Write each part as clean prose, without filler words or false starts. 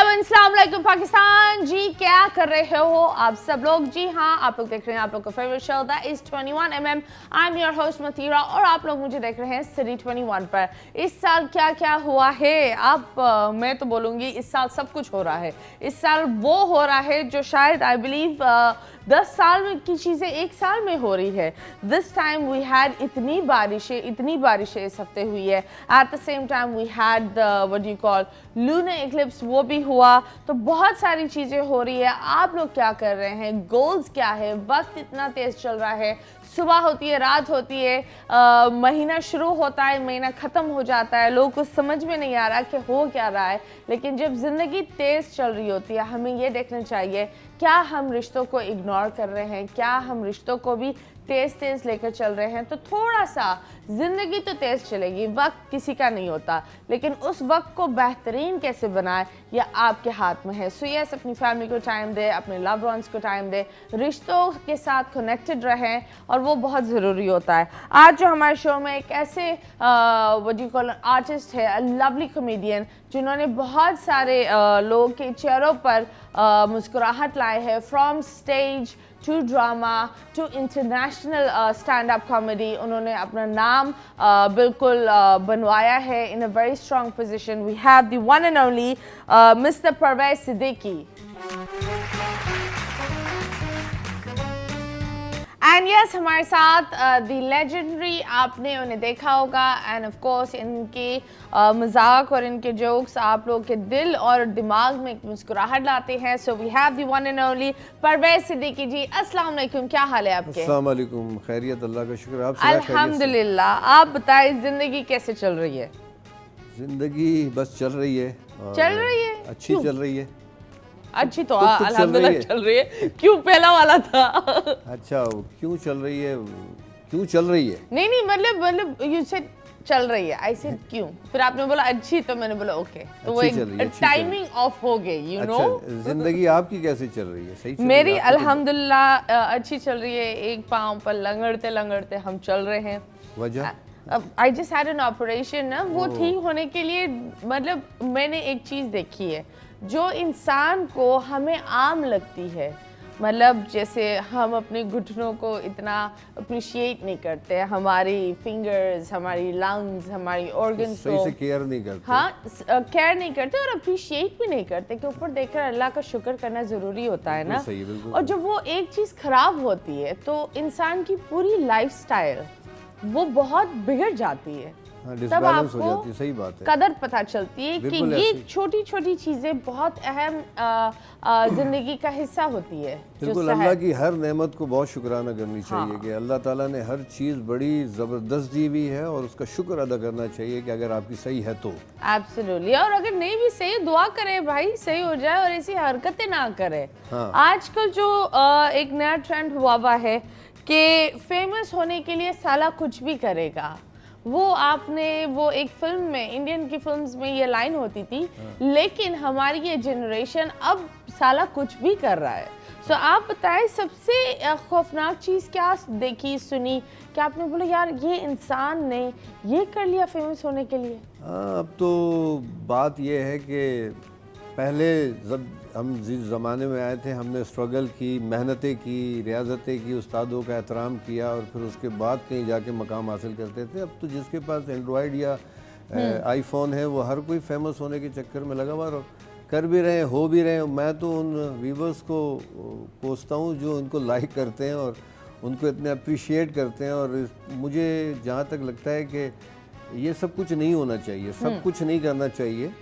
Hello अस्सलाम वालेकुम पाकिस्तान जी, क्या कर रहे हो आप सब लोग। जी हाँ, आप लोग देख रहे हैं आप लोग का favourite show that is 21mm। I am your host Matira और आप लोग मुझे देख रहे हैं सिटी 21 पर। इस साल क्या क्या हुआ है मैं तो बोलूँगी इस साल सब कुछ हो रहा है। इस साल वो हो रहा है जो शायद आई बिलीव 10 साल में की चीज़ें एक साल में हो रही है। दिस टाइम वी हैड इतनी बारिशें इस हफ्ते हुई है। At the same time we had what you call lunar eclipse, वो भी हुआ। तो बहुत सारी चीज़ें हो रही है। आप लोग क्या कर रहे हैं, गोल्स क्या है, वक्त इतना तेज़ चल रहा है, सुबह होती है रात होती है, महीना शुरू होता है महीना ख़त्म हो जाता है, लोगों को समझ में नहीं आ रहा कि हो क्या रहा है। लेकिन जब ज़िंदगी तेज़ चल रही होती है हमें ये देखना चाहिए क्या हम रिश्तों को इग्नोर कर रहे हैं, क्या हम रिश्तों को भी तेज़ लेकर चल रहे हैं। तो थोड़ा सा ज़िंदगी तो तेज़ चलेगी, वक्त किसी का नहीं होता, लेकिन उस वक्त को बेहतरीन कैसे बनाए यह आपके हाथ में है। सो यस, अपनी फैमिली को टाइम दे, अपने लव वंस को टाइम दे, रिश्तों के साथ कनेक्टेड रहें और वो बहुत ज़रूरी होता है। आज जो हमारे शो में एक ऐसे व्हाट यू कॉल आर्टिस्ट है, अ लवली कॉमेडियन, जिन्होंने बहुत सारे लोगों के चेहरों पर मुस्कुराहट लाए है। From stage to drama to international stand up comedy, उन्होंने अपना नाम बिल्कुल बनवाया है। In a very strong position we have the one and only mister Parvez Siddiqui. And yes, हमारे साथ द लेजेंडरी, आपने उन्हें देखा होगा एंड ऑफ कोर्स इनके मजाक और इनके जोक्स आप लोग के दिल और दिमाग में एक मुस्कुराहट लाते हैं। So we have the one and only Parvez Siddiqui ji. अस्सलाम वालेकुम, क्या हाल है आपके? अस्सलाम वालेकुम, खैरियत, अल्लाह का शुक्र। आप अल्हम्दुलिल्लाह। आप बताएं ज़िंदगी कैसे चल रही है? जिंदगी बस चल रही है, चल रही है, अच्छी चल रही है। अच्छी तो अल्हम्दुलिल्लाह चल रही है। क्यों पहला वाला था? अच्छा, क्यों चल रही है? क्यों चल रही है? नहीं मतलब यू सेड चल रही है, आई सेड क्यों, फिर आपने बोला अच्छी, तो मैंने बोला ओके। तो वो एक टाइमिंग ऑफ हो गई, यू नो। जिंदगी आपकी कैसे चल रही है? सही चल मेरी रही है? अल्हम्दुलिल्लाह अच्छी चल रही है। एक पाँव पर लंगड़ते हम चल रहे हैं। वजह I just had an operation ना, वो ठीक होने के लिए मतलब मैंने एक चीज़ देखी है जो इंसान को हमें आम लगती है। मतलब जैसे हम अपने घुटनों को इतना अप्रिशिएट नहीं करते, हमारी फिंगर्स, हमारी लंग्स, हमारी ऑर्गन्स सही को से केयर नहीं करते। हाँ, केयर नहीं करते और अप्रिशिएट भी नहीं करते कि ऊपर देखकर अल्लाह का शुक्र करना ज़रूरी होता है ना। सही, बिल्कुल। और जब वो एक चीज़ खराब होती है तो इंसान की पूरी लाइफस्टाइल वो बहुत बिगड़ जाती है। हाँ, तब डिसबैलेंस हो आपको जाती है, सही बात है। कदर पता चलती है कि बिल्कुल ये ऐसे। छोटी छोटी चीज़ें बहुत अहम जिंदगी का हिस्सा होती है। बिल्कुल, अल्लाह की हर नेमत को बहुत शुक्राना करनी चाहिए कि अल्लाह ताला ने हर चीज़ बड़ी ज़बरदस्त दी हुई है और उसका शुक्र अदा करना चाहिए कि अगर आपकी सही है तो। एब्सोल्युटली। और अगर नहीं भी सही, दुआ करे भाई सही हो जाए और ऐसी हरकतें ना करे। हाँ। आजकल जो एक नया ट्रेंड हुआ है कि फेमस होने के लिए साला कुछ भी करेगा। वो आपने वो एक फिल्म में, इंडियन की फिल्म्स में ये लाइन होती थी, लेकिन हमारी ये जनरेशन अब साला कुछ भी कर रहा है। सो आप बताएं सबसे खौफनाक चीज़ क्या देखी सुनी कि आपने बोला यार ये इंसान ने ये कर लिया फेमस होने के लिए? हाँ, अब तो बात ये है कि पहले जब हम जिस ज़माने में आए थे हमने स्ट्रगल की, मेहनतें की, रियाजतें की, उस्तादों का एहतराम किया और फिर उसके बाद कहीं जाके मकाम हासिल करते थे। अब तो जिसके पास एंड्रॉयड या आईफोन है वो हर कोई फेमस होने के चक्कर में लगा हुआ और कर भी रहे हैं, हो भी रहे हैं। मैं तो उन व्यूवर्स को कोसता हूँ जो उनको लाइक करते हैं और उनको इतने अप्रिशिएट करते हैं। और मुझे जहाँ तक लगता है कि ये सब कुछ नहीं होना चाहिए, सब कुछ नहीं करना चाहिए,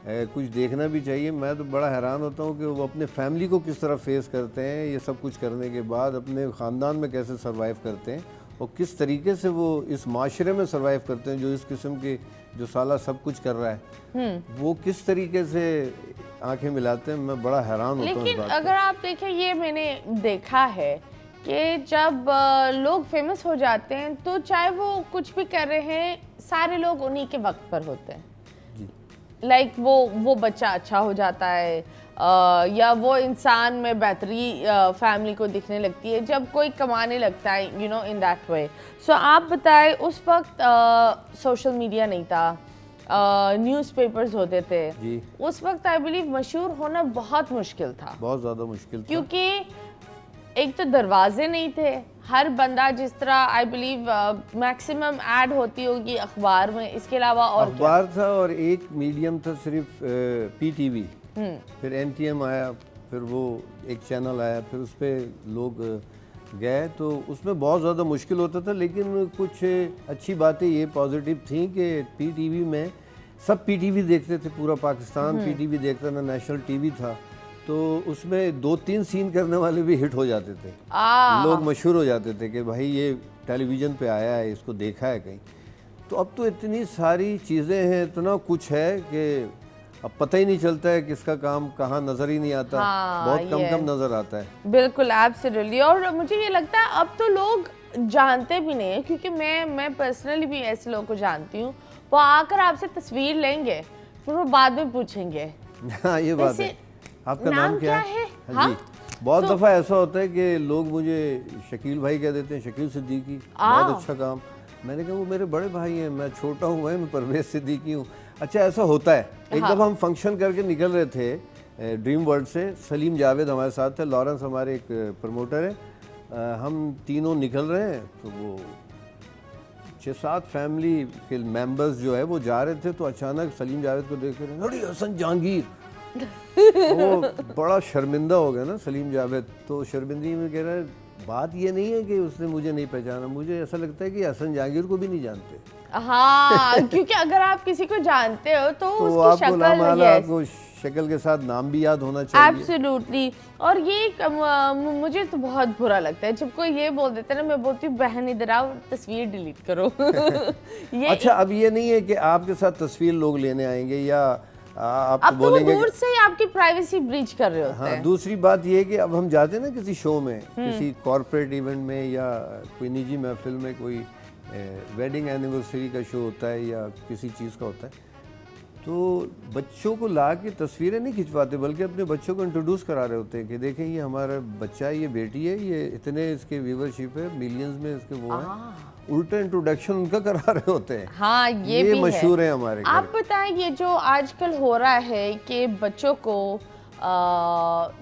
कुछ देखना भी चाहिए। मैं तो बड़ा हैरान होता हूँ कि वो अपने फैमिली को किस तरह फेस करते हैं, ये सब कुछ करने के बाद अपने ख़ानदान में कैसे सरवाइव करते हैं और किस तरीके से वो इस माशरे में सरवाइव करते हैं जो इस किस्म के जो साला सब कुछ कर रहा है, वो किस तरीके से आंखें मिलाते हैं। मैं बड़ा हैरान होता हूँ। लेकिन अगर आप देखें, ये मैंने देखा है कि जब लोग फेमस हो जाते हैं तो चाहे वो कुछ भी कर रहे हैं, सारे लोग उन्हीं के वक्त पर होते हैं। लाइक वो बच्चा अच्छा हो जाता है या वो इंसान में बेहतरी फैमिली को दिखने लगती है जब कोई कमाने लगता है, you know, in that way. So आप बताएं, उस वक्त सोशल मीडिया नहीं था, न्यूज़पेपर्स होते थे जी। उस वक्त आई बिलीव मशहूर होना बहुत मुश्किल था, बहुत ज़्यादा मुश्किल था। क्योंकि एक तो दरवाजे नहीं थे, हर बंदा जिस तरह आई बिलीव मैक्सिमम ऐड होती होगी अखबार में, इसके अलावा और क्या? अखबार था और एक मीडियम था सिर्फ PTV, फिर NTM आया, फिर वो एक चैनल आया, फिर उस पर लोग गए, तो उसमें बहुत ज़्यादा मुश्किल होता था। लेकिन कुछ अच्छी बातें ये पॉजिटिव थी कि PTV में सब PTV देखते थे, पूरा पाकिस्तान PTV देखता था, नेशनल टीवी था, तो उसमें 2-3 सीन करने वाले भी हिट हो जाते थे, लोग मशहूर हो जाते थे कि भाई ये टेलीविज़न पे आया है, इसको देखा है कहीं। तो अब तो इतनी सारी चीज़ें हैं, इतना कुछ है कि अब पता ही नहीं चलता है किसका काम कहाँ, नज़र ही नहीं आता। बहुत कम नज़र आता है। बिल्कुल एब्सोल्युटली। और मुझे ये लगता है अब तो लोग जानते भी नहीं है, क्योंकि मैं पर्सनली भी ऐसे लोगों को जानती हूँ, वो आकर आपसे तस्वीर लेंगे, फिर वो बाद में पूछेंगे हाँ ये बात है, आपका नाम क्या है? हाँ जी, बहुत दफ़ा ऐसा होता है कि लोग मुझे शकील भाई कह देते हैं, शकील सिद्दीकी, बहुत अच्छा काम। मैंने कहा वो मेरे बड़े भाई हैं, मैं छोटा हूँ भाई, मैं परवेज़ सिद्दीकी हूँ। अच्छा ऐसा होता है। एक दफ़ा हम फंक्शन करके निकल रहे थे ड्रीम वर्ल्ड से, सलीम जावेद हमारे साथ थे, लॉरेंस हमारे एक प्रमोटर है, हम तीनों निकल रहे हैं, तो वो 6-7 फैमिली के मेंबर्स जो है वो जा रहे थे, तो अचानक सलीम जावेद को देख रहे, अरे हसन जहांगीर। वो बड़ा शर्मिंदा हो गया ना सलीम जावेद, तो शर्मिंदगी में कह रहा है बात ये नहीं है कि उसने मुझे नहीं पहचाना, मुझे ऐसा लगता है कि हसन जहांगीर को भी नहीं जानते। हाँ क्योंकि अगर आप किसी को जानते हो तो उसकी आपको शक्ल, आपको शक्ल के साथ नाम भी याद होना चाहिए। एब्सोल्युटली। और ये मुझे तो बहुत बुरा लगता है जब कोई ये बोल देता है ना, मैं बोलती हूँ बहन इधर आओ तस्वीर डिलीट करो। ये अच्छा अब ये नहीं है कि आपके साथ तस्वीर लोग लेने आएंगे या आप अब बोलेंगे तो दूर से ही आपकी प्राइवेसी ब्रीच कर रहे होते हाँ, हैं। दूसरी बात ये है कि अब हम जाते हैं ना किसी शो में, किसी कॉर्पोरेट इवेंट में या कोई निजी महफिल में, कोई वेडिंग एनिवर्सरी का शो होता है या किसी चीज़ का होता है, तो बच्चों को ला के तस्वीरें नहीं खिंचवाते, बल्कि अपने बच्चों को इंट्रोड्यूस करा रहे होते हैं कि देखें ये हमारा बच्चा है, ये बेटी है, ये इतने इसके व्यूवरशिप है, मिलियंस में इसके वो है, उल्टा इंट्रोडक्शन उनका करा रहे होते हैं। हाँ ये भी मशहूर है हमारे। आप बताएं ये जो आजकल हो रहा है कि बच्चों को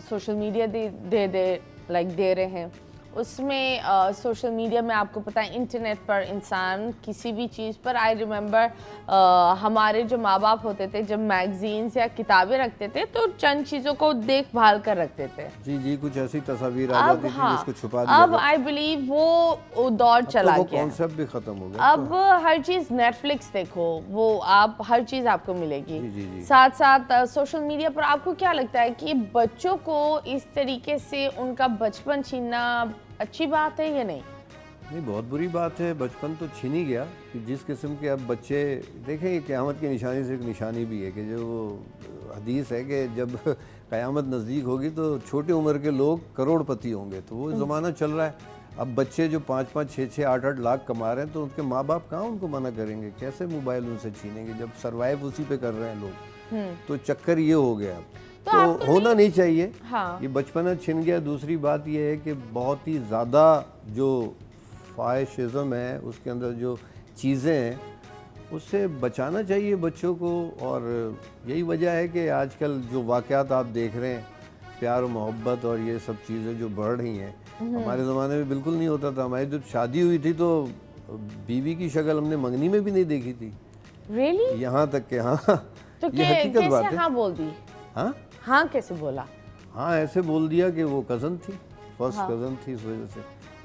सोशल मीडिया दे रहे हैं, उसमें सोशल मीडिया में आपको पता है इंटरनेट पर इंसान किसी भी चीज़ पर, आई रिमेंबर हमारे जो माँ बाप होते थे जब मैगजीन्स या किताबें रखते थे तो चंद चीज़ों को देखभाल कर रखते थे। जी जी, कुछ ऐसी तस्वीर आ जाती थी जिसको छुपा दिया। अब आई बिलीव वो दौर चला गया, गया, कॉन्सेप्ट भी खत्म हो गया। अब हर चीज़ नेटफ्लिक्स देखो, वो आप हर चीज़ आपको मिलेगी। जी, जी, जी। साथ साथ सोशल मीडिया पर आपको क्या लगता है कि बच्चों को इस तरीके से उनका बचपन छीनना अच्छी बात है या नहीं? नहीं, बहुत बुरी बात है, बचपन तो छीन ही गया कि जिस किस्म के अब बच्चे देखें, ये क़यामत की निशानी से एक निशानी भी है कि जो हदीस है कि जब क़यामत नज़दीक होगी तो छोटी उम्र के लोग करोड़पति होंगे, तो वो ज़माना चल रहा है। अब बच्चे जो 5-5, 6-6, 8-8 लाख कमा रहे हैं, तो उनके माँ बाप कहाँ उनको मना करेंगे, कैसे मोबाइल उनसे छीनेंगे जब सर्वाइव उसी पे कर रहे हैं लोग। तो चक्कर ये हो गया, तो होना नहीं चाहिए। हाँ। ये बचपना छिन गया। दूसरी बात ये है कि बहुत ही ज़्यादा जो ख्वाहिशिज़्म है, उसके अंदर जो चीज़ें हैं, उससे बचाना चाहिए बच्चों को। और यही वजह है कि आजकल जो वाक़यात आप देख रहे हैं, प्यार और मोहब्बत और ये सब चीज़ें जो बढ़ रही हैं, हमारे ज़माने में बिल्कुल नहीं होता था। हमारी जब शादी हुई थी तो बीवी की शक्ल हमने मंगनी में भी नहीं देखी थी। Really? यहाँ तक के हाँ, तो ये हकीकत बात है। हाँ बोल दी? हाँ हाँ कैसे बोला? हाँ ऐसे बोल दिया कि वो कज़न थी, फर्स्ट कज़न थी, इस वजह से।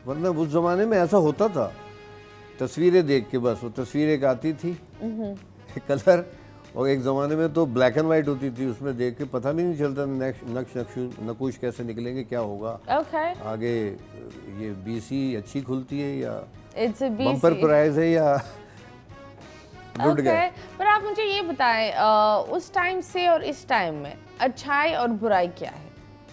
वरना उस ज़माने में ऐसा होता था, तस्वीरें देख के बस वो तस्वीर एक आती थी कलर, और एक ज़माने में तो ब्लैक एंड वाइट होती थी, उसमें देख के पता भी नहीं चलता नक्श कैसे निकलेंगे, क्या होगा आगे। ये BC अच्छी खुलती है या बम्पर प्राइज है या लुट गए। पर आप मुझे ये बताएं, उस टाइम से और इस टाइम में अच्छाई और बुराई क्या है?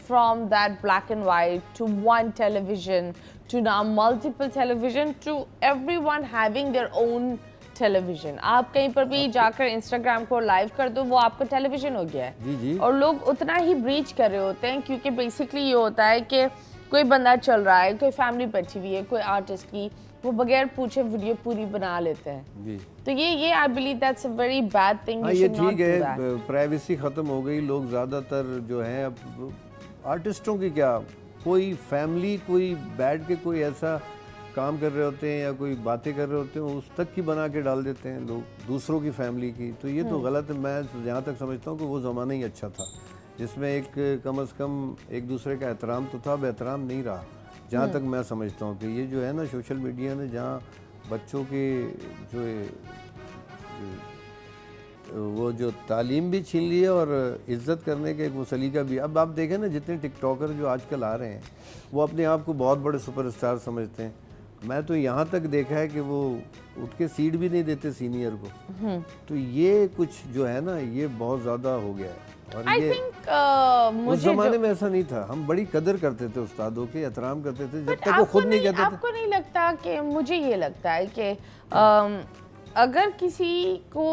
From that black and white to one television to now multiple television to everyone having their own television. आप कहीं पर भी जाकर Instagram को लाइव कर दो, वो आपका टेलीविजन हो गया है। जी जी। और लोग उतना ही ब्रीच कर रहे होते हैं, क्योंकि बेसिकली ये होता है कि कोई बंदा चल रहा है, कोई फैमिली बैठी हुई है, कोई आर्टिस्ट की वो बगैर पूछे वीडियो पूरी बना लेते हैं। जी तो ये I believe that's a very bad thing. हाँ, ये ठीक है, प्राइवेसी ख़त्म हो गई। लोग ज़्यादातर जो हैं अब आर्टिस्टों की क्या, कोई फैमिली कोई बैठ के कोई ऐसा काम कर रहे होते हैं या कोई बातें कर रहे होते हैं, उस तक की बना के डाल देते हैं लोग दूसरों की फैमिली की। तो ये तो गलत है। मैं जहाँ तक समझता हूँ कि वो ज़माना ही अच्छा था जिसमें एक कम से कम एक दूसरे का एहतराम तो था, अब एहतराम नहीं रहा जहाँ तक मैं समझता हूँ। कि ये जो है ना सोशल मीडिया ने जहाँ बच्चों के जो तालीम भी छीन ली है और इज़्ज़त करने के एक वो सलीका भी। अब आप देखें ना जितने टिकटॉकर जो आजकल आ रहे हैं वो अपने आप को बहुत बड़े सुपरस्टार समझते हैं। मैं तो यहाँ तक देखा है कि वो उठ के सीट भी नहीं देते सीनियर को। तो ये कुछ जो है ना ये बहुत ज़्यादा हो गया है। और I ये think, उस ज़माने में ऐसा नहीं था। हम बड़ी कदर करते थे उस्तादों के, एहतराम करते थे जब तक वो खुद नहीं कहते थे। आपको नहीं लगता कि, मुझे ये लगता है कि अगर किसी को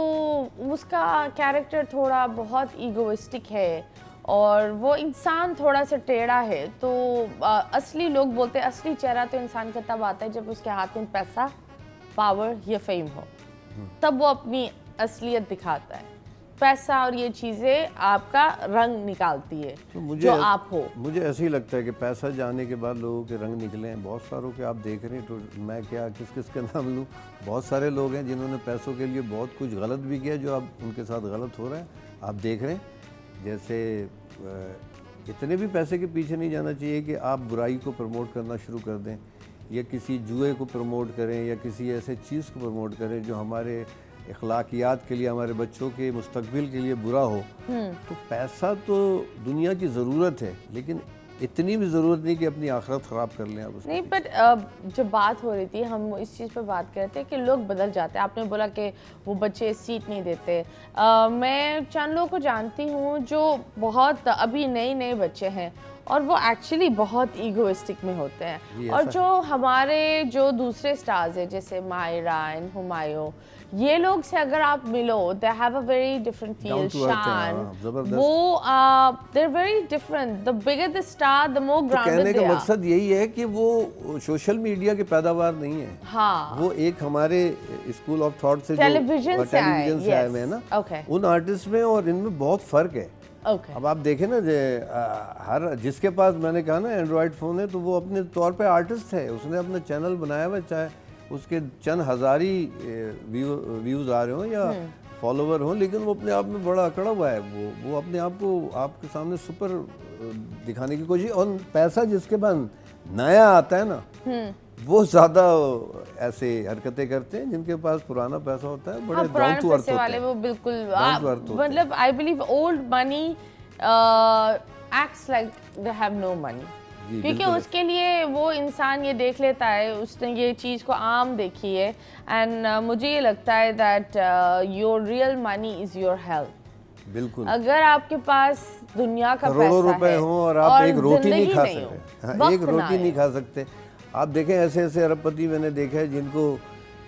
उसका कैरेक्टर थोड़ा बहुत ईगोइस्टिक है और वो इंसान थोड़ा सा टेढ़ा है तो असली लोग बोलते हैं असली चेहरा तो इंसान का तब आता है जब उसके हाथ में पैसा, पावर या फेम हो, तब वो अपनी असलियत दिखाता है। पैसा और ये चीज़ें आपका रंग निकालती है तो जो आप हो। मुझे ऐसे ही लगता है कि पैसा जाने के बाद लोगों के रंग निकले हैं बहुत सारों के। आप देख रहे हैं तो मैं क्या किस किस का नाम लूँ। बहुत सारे लोग हैं जिन्होंने पैसों के लिए बहुत कुछ गलत भी किया जो अब उनके साथ गलत हो रहा है। आप देख रहे हैं जैसे इतने भी पैसे के पीछे नहीं जाना चाहिए कि आप बुराई को प्रमोट करना शुरू कर दें या किसी जुए को प्रमोट करें या किसी ऐसे चीज़ को प्रमोट करें जो हमारे अखलाकियात के लिए, हमारे बच्चों के मुस्तकबिल के लिए बुरा हो। तो पैसा तो दुनिया की ज़रूरत है लेकिन इतनी भी ज़रूरत नहीं कि अपनी आखिरत ख़राब कर लें आप उसको। नहीं, पर जब बात हो रही थी हम इस चीज़ पर बात कर रहे थे कि लोग बदल जाते हैं। आपने बोला कि वो बच्चे सीट नहीं देते। मैं चंद लोगों को जानती हूँ जो बहुत अभी नए बच्चे हैं और वो एक्चुअली बहुत ईगोइस्टिक में होते हैं। और जो हमारे जो दूसरे स्टार्स हैं जैसे मायरा एंड हुमायूं, ये लोग से अगर आप मिलो, they have a very different feel. Shaan, वो they are very different. The bigger the star the more grounded. कहने का मकसद यही है कि वो सोशल मीडिया के पैदावार नहीं है। हाँ, वो एक हमारे स्कूल ऑफ थॉट से टेलीविजन से आए हैं ना, उन आर्टिस्ट में और इनमें बहुत फ़र्क है। अब आप देखें ना हर जिसके पास मैंने कहा ना एंड्रॉयड फ़ोन है तो वो अपने तौर पे आर्टिस्ट है। उसने अपना चैनल बनाया हुआ, चाहे उसके चंद हज़ार ही व्यूज़ आ रहे हों या फॉलोवर हों, लेकिन वो अपने आप में बड़ा अकड़ा हुआ है। वो अपने आप को आपके सामने सुपर दिखाने की कोशिश। और पैसा जिसके पास नया आता है ना वो ज़्यादा ऐसे हरकतें करते हैं। जिनके पास पुराना पैसा होता है बड़े डाउन टू अर्थ होते हैं। वो बिल्कुल मतलब I believe old money acts like they have no money, क्योंकि उसके लिए वो इंसान ये देख लेता है, उसने ये चीज़ को आम देखी है। एंड मुझे ये लगता है that your real money is your health. बिल्कुल। अगर आपके पास दुनिया का करोड़ों पैसा रुपए है हो और आप एक रोटी नहीं खा नहीं सकते, हाँ, एक रोटी नहीं खा सकते। आप देखें ऐसे ऐसे अरबपति मैंने देखा है जिनको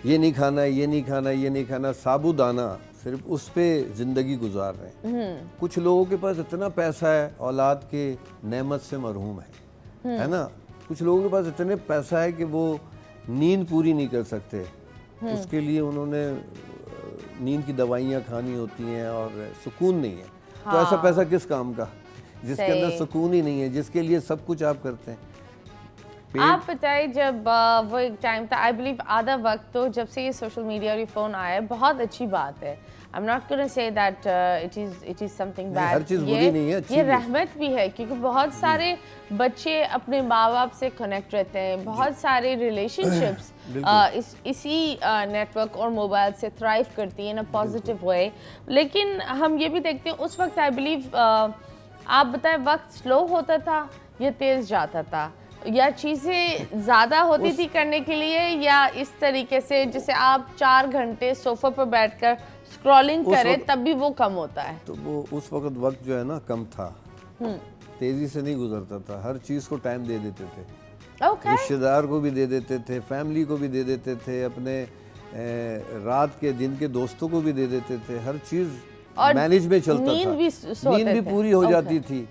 ये नहीं खाना, ये नहीं खाना, ये नहीं खाना, साबूदाना सिर्फ उस पे ज़िंदगी गुजार रहे हैं। कुछ लोगों के पास इतना पैसा है औलाद के नेमत से मरहूम है ना। कुछ लोगों के पास इतने पैसा है कि वो नींद पूरी नहीं कर सकते, उसके लिए उन्होंने नींद की दवाइयाँ खानी होती हैं और सुकून नहीं है। तो ऐसा पैसा किस काम का जिसके अंदर सुकून ही नहीं है, जिसके लिए सब कुछ आप करते हैं। आप बताइए, जब वो एक टाइम था, आई बिलीव आधा वक्त तो जब से ये सोशल मीडिया और ये फ़ोन आया है, बहुत अच्छी बात है। I am not gonna say that it is something bad. हर चीज़ बुरी नहीं है, ये रहमत भी है क्योंकि बहुत सारे बच्चे अपने माँ बाप से कनेक्ट रहते हैं। बहुत सारे रिलेशनशिप्स इसी नेटवर्क और मोबाइल से थ्राइव करती हैं इन अ पॉजिटिव वे। लेकिन हम ये भी देखते हैं उस वक्त आई बिलीव आप बताएं वक्त स्लो होता था या तेज़ जाता था, या चीज़ें ज़्यादा होती थी करने के लिए, या इस तरीके से जैसे आप 4 घंटे सोफा पर बैठकर स्क्रॉलिंग करें तब भी वो कम होता है। तो वो उस वक्त जो है ना कम था, तेज़ी से नहीं गुजरता था। हर चीज़ को टाइम दे देते थे। रिश्तेदार को भी दे देते थे, फैमिली को भी दे देते थे, अपने रात के दिन के दोस्तों को भी दे देते थे। हर चीज़ मैनेज में चलता था, नींद भी पूरी हो जाती थी।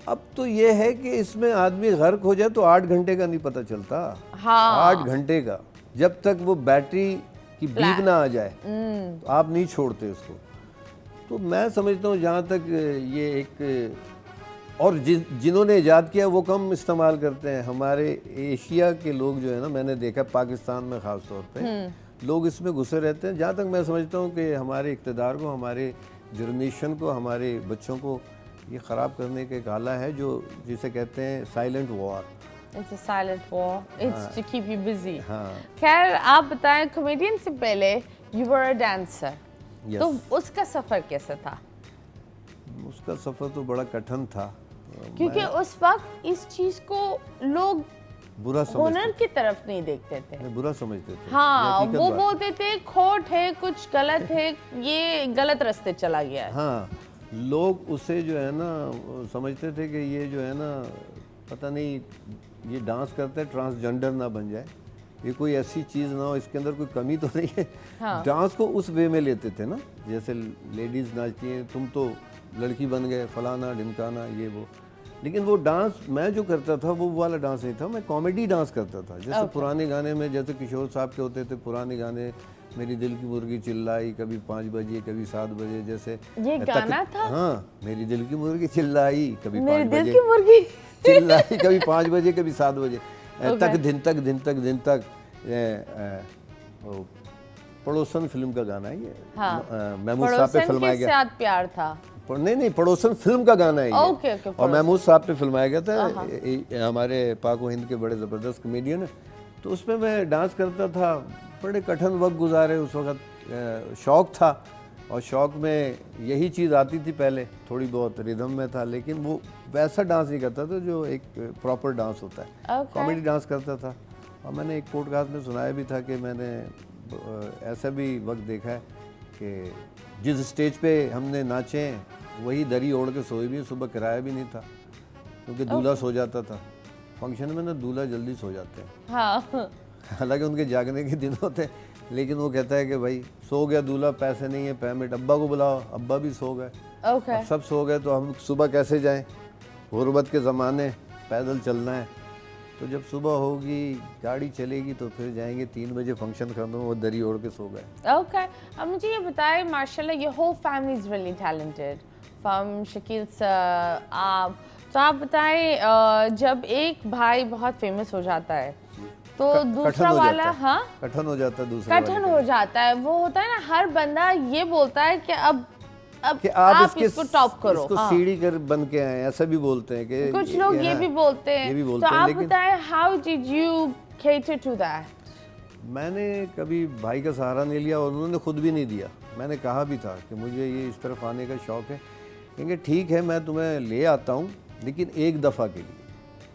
अब तो ये है कि इसमें आदमी गर्क हो जाए तो 8 घंटे का नहीं पता चलता। 8 घंटे का जब तक वो बैटरी की बीक ना आ जाए तो आप नहीं छोड़ते उसको। तो मैं समझता हूँ जहाँ तक ये एक और जिन्होंने ईजाद किया वो कम इस्तेमाल करते हैं। हमारे एशिया के लोग जो है ना, मैंने देखा पाकिस्तान में ख़ास तौर पे लोग इसमें घुसे रहते हैं। जहाँ तक मैं समझता हूँ कि हमारे इक़्तिदार को, हमारे जनरेशन को, हमारे बच्चों को ये ख़राब करने का एक आला है जो जिसे कहते हैं silent war. It's a silent war. It's to keep you busy. हाँ। खैर आप बताएं, कॉमेडियन से पहले you were a dancer. Yes. तो उसका सफर कैसा था? उसका सफ़र तो बड़ा कठिन था, क्योंकि उस वक्त इस चीज को लोग बुरा हुनर की तरफ नहीं देखते थे। बुरा समझते थे। हाँ, ये हकीकत वो बात बोलते थे खोट है, कुछ गलत है, ये गलत रास्ते चला गया है। हाँ, लोग उसे जो है ना समझते थे कि ये जो है ना पता नहीं ये डांस करते हैं ट्रांसजेंडर ना बन जाए, ये कोई ऐसी चीज़ ना हो, इसके अंदर कोई कमी तो नहीं है। हाँ। डांस को उस वे में लेते थे ना, जैसे लेडीज़ नाचती हैं, तुम तो लड़की बन गए, फलाना ढिमकाना ये वो। लेकिन वो डांस मैं जो करता था वो वाला डांस नहीं था, मैं कॉमेडी डांस करता था। जैसे पुराने गाने में जैसे किशोर साहब के होते थे पुराने गाने, मेरी दिल की मुर्गी चिल्लाई, कभी 5 बजे कभी 7 बजे, जैसे ये गाना था? हाँ, मेरी दिल की मुर्गी चिल्लाई कभी 5 दिल बजे की मुर्गी चिल्लाई कभी 5 बजे कभी 7 बजे तक दिन तक दिन तक दिन तक। पड़ोसन फिल्म का गाना है ये। हाँ। महमूद साहब पे फिल्माया गया। साथ प्यार था। नहीं, पड़ोसन फिल्म का गाना है ये। ओके, और महमूद साहब पे फिल्माया गया था। हमारे पाक हिंद के बड़े ज़बरदस्त कमेडियन है। तो उसमें मैं डांस करता था, बड़े कठिन वक्त गुजारे उस वक्त। शौक़ था और शौक़ में यही चीज़ आती थी पहले, थोड़ी बहुत रिदम में था, लेकिन वो वैसा डांस नहीं करता था जो एक प्रॉपर डांस होता है। कॉमेडी डांस करता था। और मैंने एक पॉडकास्ट में सुनाया भी था कि मैंने ऐसा भी वक्त देखा है कि जिस स्टेज पे हमने नाचे हैं वही दरी ओढ़ के सोए भी, सुबह किराया भी नहीं था क्योंकि दूल्हा सो जाता था। फंक्शन में ना दूल्हा जल्दी सो जाते हैं। हाँ। हालांकि उनके जागने के दिन होते हैं, लेकिन वो कहता है कि भाई सो गया दूल्हा, पैसे नहीं है पेमेंट, अब्बा को बुलाओ, अब्बा भी सो गए। ओके। सब सो गए तो हम सुबह कैसे जाएं, गुर्बत के ज़माने, पैदल चलना है। तो जब सुबह होगी गाड़ी चलेगी तो फिर जाएंगे, 3 बजे फंक्शन खत्म, वो दरी ओढ़ के सो गए। ओके। अब मुझे ये बताएं, माशाल्लाह your whole family is really talented, from Shakeel sir आप, तो आप बताएं जब एक भाई बहुत फेमस हो जाता है तो दूसरा वाला, हाँ कठिन हो जाता है, दूसरा कठिन हो जाता है। वो होता है ना, हर बंदा ये बोलता है कि अब कि आप इसको टॉप करो, इसको सीढ़ी कर बन के आए, ऐसा भी बोलते हैं कि कुछ लोग ये भी बोलते हैं। तो आप बताएं, how did you cater to that? मैंने कभी भाई का सहारा नहीं लिया और उन्होंने खुद भी नहीं दिया। मैंने कहा भी था कि मुझे ये इस तरफ आने का शौक़ है, कहेंगे ठीक है मैं तुम्हें ले आता हूँ, लेकिन एक दफ़ा के लिए।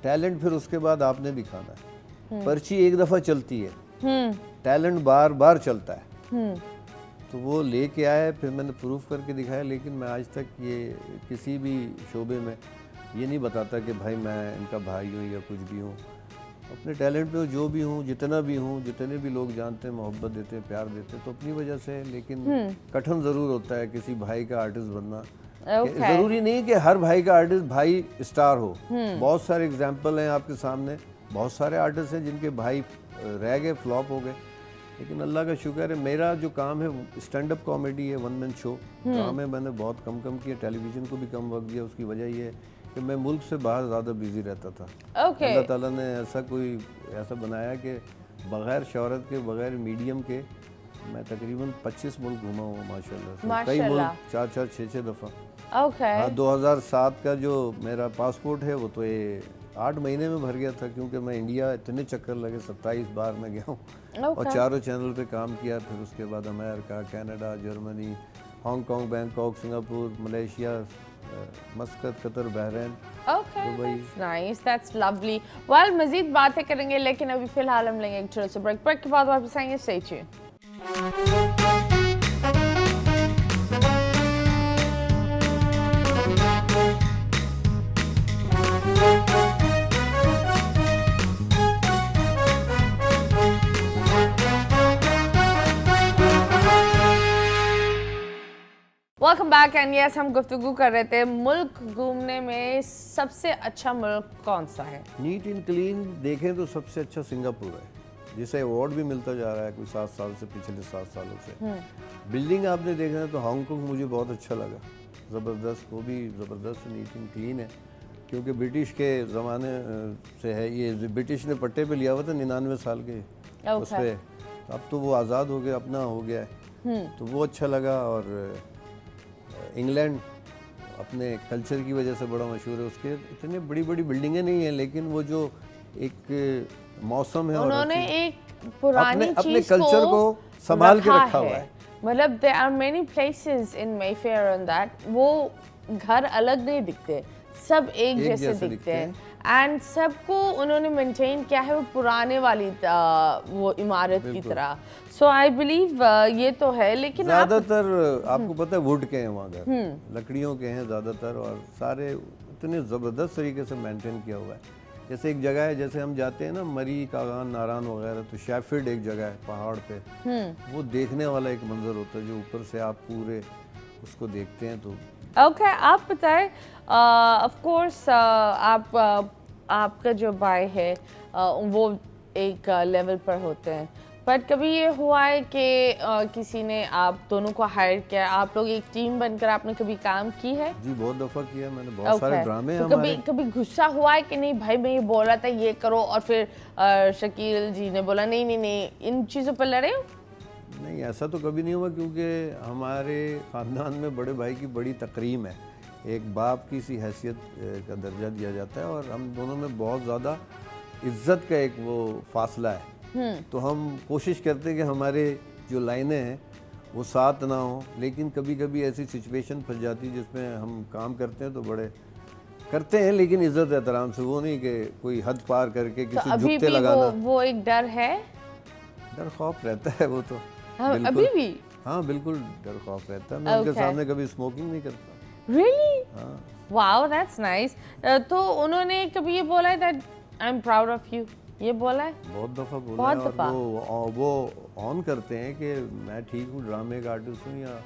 टैलेंट फिर उसके बाद आपने दिखाना है। पर्ची एक दफ़ा चलती है, टैलेंट बार बार चलता है। तो वो लेके आए, फिर मैंने प्रूफ करके दिखाया। लेकिन मैं आज तक ये किसी भी शोबे में ये नहीं बताता कि भाई मैं इनका भाई हूँ या कुछ भी हूँ। अपने टैलेंट पे जो भी हूँ, जितना भी हूँ, जितने भी लोग जानते हैं, मोहब्बत देते हैं, प्यार देते हैं, तो अपनी वजह से। लेकिन कठिन ज़रूर होता है किसी भाई का आर्टिस्ट बनना। ज़रूरी नहीं कि हर भाई का आर्टिस्ट भाई स्टार हो। बहुत सारे एग्जाम्पल हैं आपके सामने, बहुत सारे आर्टिस्ट हैं जिनके भाई रह गए, फ्लॉप हो गए। लेकिन अल्लाह का शुक्र है, मेरा जो काम है स्टैंड अप कॉमेडी है, वन मैन शो काम है। मैंने बहुत कम किया, टेलीविज़न को भी कम वक्त दिया। उसकी वजह ये है कि मैं मुल्क से बाहर ज़्यादा बिजी रहता था। अल्लाह ताला ने ऐसा बनाया कि बग़ैर शोहरत के, बग़ैर मीडियम के मैं तकरीबन 25 मुल्क घूमा हूँ माशाल्लाह। कई मुल्क 4-4, 6-6 दफ़ा। हाँ, 2007 का जो मेरा पासपोर्ट है वो तो ये 8 महीने में भर गया था, क्योंकि मैं इंडिया इतने चक्कर लगे, 27 बार मैं गया हूँ। और चारों चैनल पे काम किया। फिर उसके बाद America, Canada, Germany, Hong Kong, Bangkok, Singapore, Malaysia, Muscat, Qatar, Bahrain, Dubai. Nice, that's lovely. Well, मजीद बातें करेंगे, लेकिन अभी फिलहाल हम लेंगे एक छोटा सा ब्रेक। ब्रेक के बाद वापस आएंगे। Stay tuned. Welcome back. And yes, हम गुफ्तगू कर रहे थे मुल्क घूमने में सबसे अच्छा मुल्क कौन सा है? नीट एंड क्लीन देखें तो सबसे अच्छा सिंगापुर है। जिसे अवार्ड भी मिलता जा रहा है कोई 7 साल से, पिछले 7 सालों से। बिल्डिंग आपने देखा है तो हांगकांग मुझे बहुत अच्छा लगा, ज़बरदस्त, वो भी ज़बरदस्त, नीट एंड क्लीन है, क्योंकि ब्रिटिश के ज़माने से है ये। ब्रिटिश ने पट्टे पे लिया हुआ था 99 साल के उस पर, अब तो वो आज़ाद हो गया, अपना हो गया है, तो वो अच्छा लगा। और इंग्लैंड अपने कल्चर की वजह से बड़ा मशहूर है, उसके इतनी बड़ी बड़ी बिल्डिंगें नहीं हैं, लेकिन वो जो एक मौसम है, उन्होंने एक पुरानी अपने चीज कल्चर को संभाल के रखा हुआ है। मतलब there are many places in Mayfair and that, वो घर अलग नहीं दिखते, सब एक जैसे दिखते हैं, एंड सबको उन्होंने मेंटेन किया है वो पुराने वाली वो इमारत की तरह। सो आई बिलीव ये तो है। लेकिन ज़्यादातर आपको पता है वुड के हैं वहाँ घर, लकड़ियों के हैं ज़्यादातर, और सारे इतने ज़बरदस्त तरीके से मेंटेन किया हुआ है। जैसे एक जगह है, जैसे हम जाते हैं ना मरी, कागान, नारायण वगैरह, तो शेफील्ड एक जगह है पहाड़ पे, वो देखने वाला एक मंजर होता है, जो ऊपर से आप पूरे उसको देखते हैं। तो ओके, आप बताएं, ऑफ कोर्स आपका जो भाई है वो एक लेवल पर होते हैं, बट कभी ये हुआ है कि किसी ने आप दोनों को हायर किया, आप लोग एक टीम बनकर आपने कभी काम की है? जी बहुत दफ़ा किया मैंने, बहुत सारे ड्रामे हैं तो हमारे। कभी गुस्सा हुआ है कि नहीं भाई मैं ये बोल रहा था ये करो, और फिर शकील जी ने बोला नहीं नहीं नहीं, इन चीज़ों पर लड़े हो? नहीं, ऐसा तो कभी नहीं हुआ, क्योंकि हमारे ख़ानदान में बड़े भाई की बड़ी तकरीम है, एक बाप की सी हैसियत का दर्जा दिया जाता है, और हम दोनों में बहुत ज़्यादा इज्जत का एक वो फासला है। तो हम कोशिश करते हैं कि हमारे जो लाइनें हैं वो साथ ना हो, लेकिन कभी कभी ऐसी सिचुएशन फंस जाती है जिसमें हम काम करते हैं तो बड़े करते हैं, लेकिन इज्जत एहतराम से, वो नहीं कि कोई हद पार करके किसी तो झुकते लगाना। वो एक डर है, डर खौफ रहता है वो तो। अभी भी? हाँ बिल्कुल, डर खौफ रहता है। मैं उनके सामने कभी स्मोकिंग नहीं करता। रियली? हाँ। Wow, that's nice. तो उन्होंने कभी ये बोला है that I am proud of you, ये बोला है? बहुत दफ़ा बोला है, और वो ऑन करते हैं कि मैं ठीक हूँ, ड्रामे का आर्टिस्ट हूँ या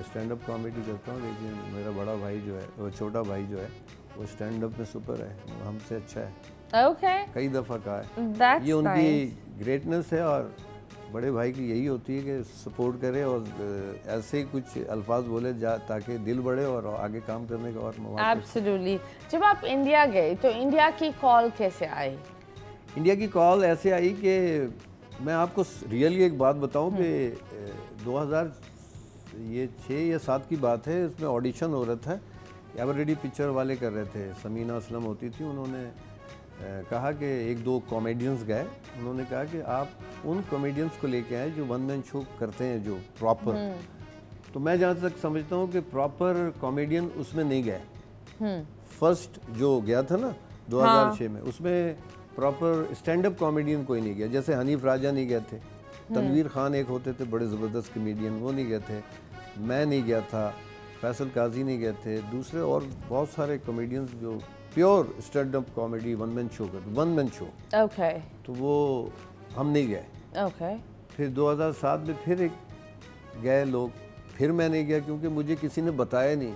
स्टैंड अप कॉमेडी करता हूँ, लेकिन मेरा बड़ा भाई जो है, वो छोटा भाई जो है, वो स्टैंड अप में सुपर है, वो हमसे अच्छा है। ओके, कई दफ़ा कहा है। दैट्स ये उनकी ग्रेटनेस है, और बड़े भाई की यही होती है कि सपोर्ट करे और ऐसे ही कुछ अल्फाज बोले जा ताकि दिल बढ़े और आगे काम करने का और मौका। एब्सोल्युटली। जब आप इंडिया गए तो इंडिया की कॉल कैसे आई? इंडिया की कॉल ऐसे आई कि मैं आपको रियली एक बात बताऊं कि 2006 या 7 की बात है, इसमें ऑडिशन हो रहा था, एवरीडी पिक्चर वाले कर रहे थे, समीना असलम होती थी, उन्होंने कहा कि एक दो कॉमेडियंस गए, उन्होंने कहा कि आप उन कॉमेडियंस को लेके आए जो वन मैन शो करते हैं, जो प्रॉपर। तो मैं जहाँ तक समझता हूँ कि प्रॉपर कॉमेडियन उसमें नहीं गए। फर्स्ट जो गया था ना 2006 में, उसमें प्रॉपर स्टैंड अप कॉमेडियन कोई नहीं गया। जैसे हनीफ राजा नहीं गए थे, तनवीर खान एक होते थे बड़े ज़बरदस्त कॉमेडियन, वो नहीं गए थे, मैं नहीं गया था, फैसल काजी नहीं गए थे, दूसरे और बहुत सारे कॉमेडियंस जो pure stand up comedy one man show करते, वन मैन शो। ओके, तो वो हम नहीं गए। ओके। फिर 2007 में फिर एक गए लोग, फिर मैं नहीं गया क्योंकि मुझे किसी ने बताया नहीं,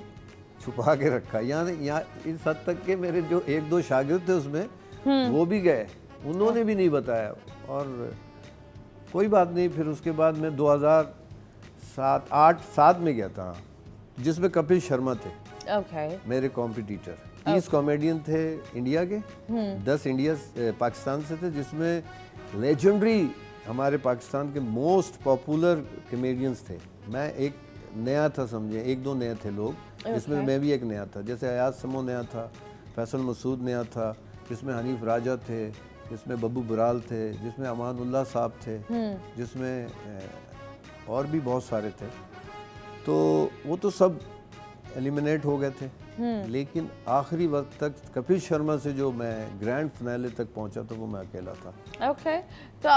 छुपा के रखा। यहाँ इस हद तक के मेरे जो एक दो शागिर्द थे उसमें, वो भी गए, उन्होंने भी नहीं बताया, और कोई बात नहीं। फिर उसके बाद मैं 2007 में गया था, जिसमें कपिल शर्मा थे, मेरे कॉम्पिटिटर। 30 कॉमेडियन थे इंडिया के, 10 पाकिस्तान से थे, जिसमें लेजेंडरी हमारे पाकिस्तान के मोस्ट पॉपुलर कॉमेडियंस थे। मैं एक नया था, समझे, एक दो नए थे लोग, जिसमें मैं भी एक नया था। जैसे अयाज समो नया था, फैसल मसूद नया था, जिसमें हनीफ राजा थे, जिसमें बब्बू बराल थे, जिसमें अमानुल्लाह साहब थे, जिसमें और भी बहुत सारे थे। तो वो तो सब एलिमिनेट हो गए थे, लेकिन आखिरी वक्त तक कपिल शर्मा से जो मैं ग्रैंड फिनाले तक पहुंचा तो वो मैं अकेला था। ओके। तो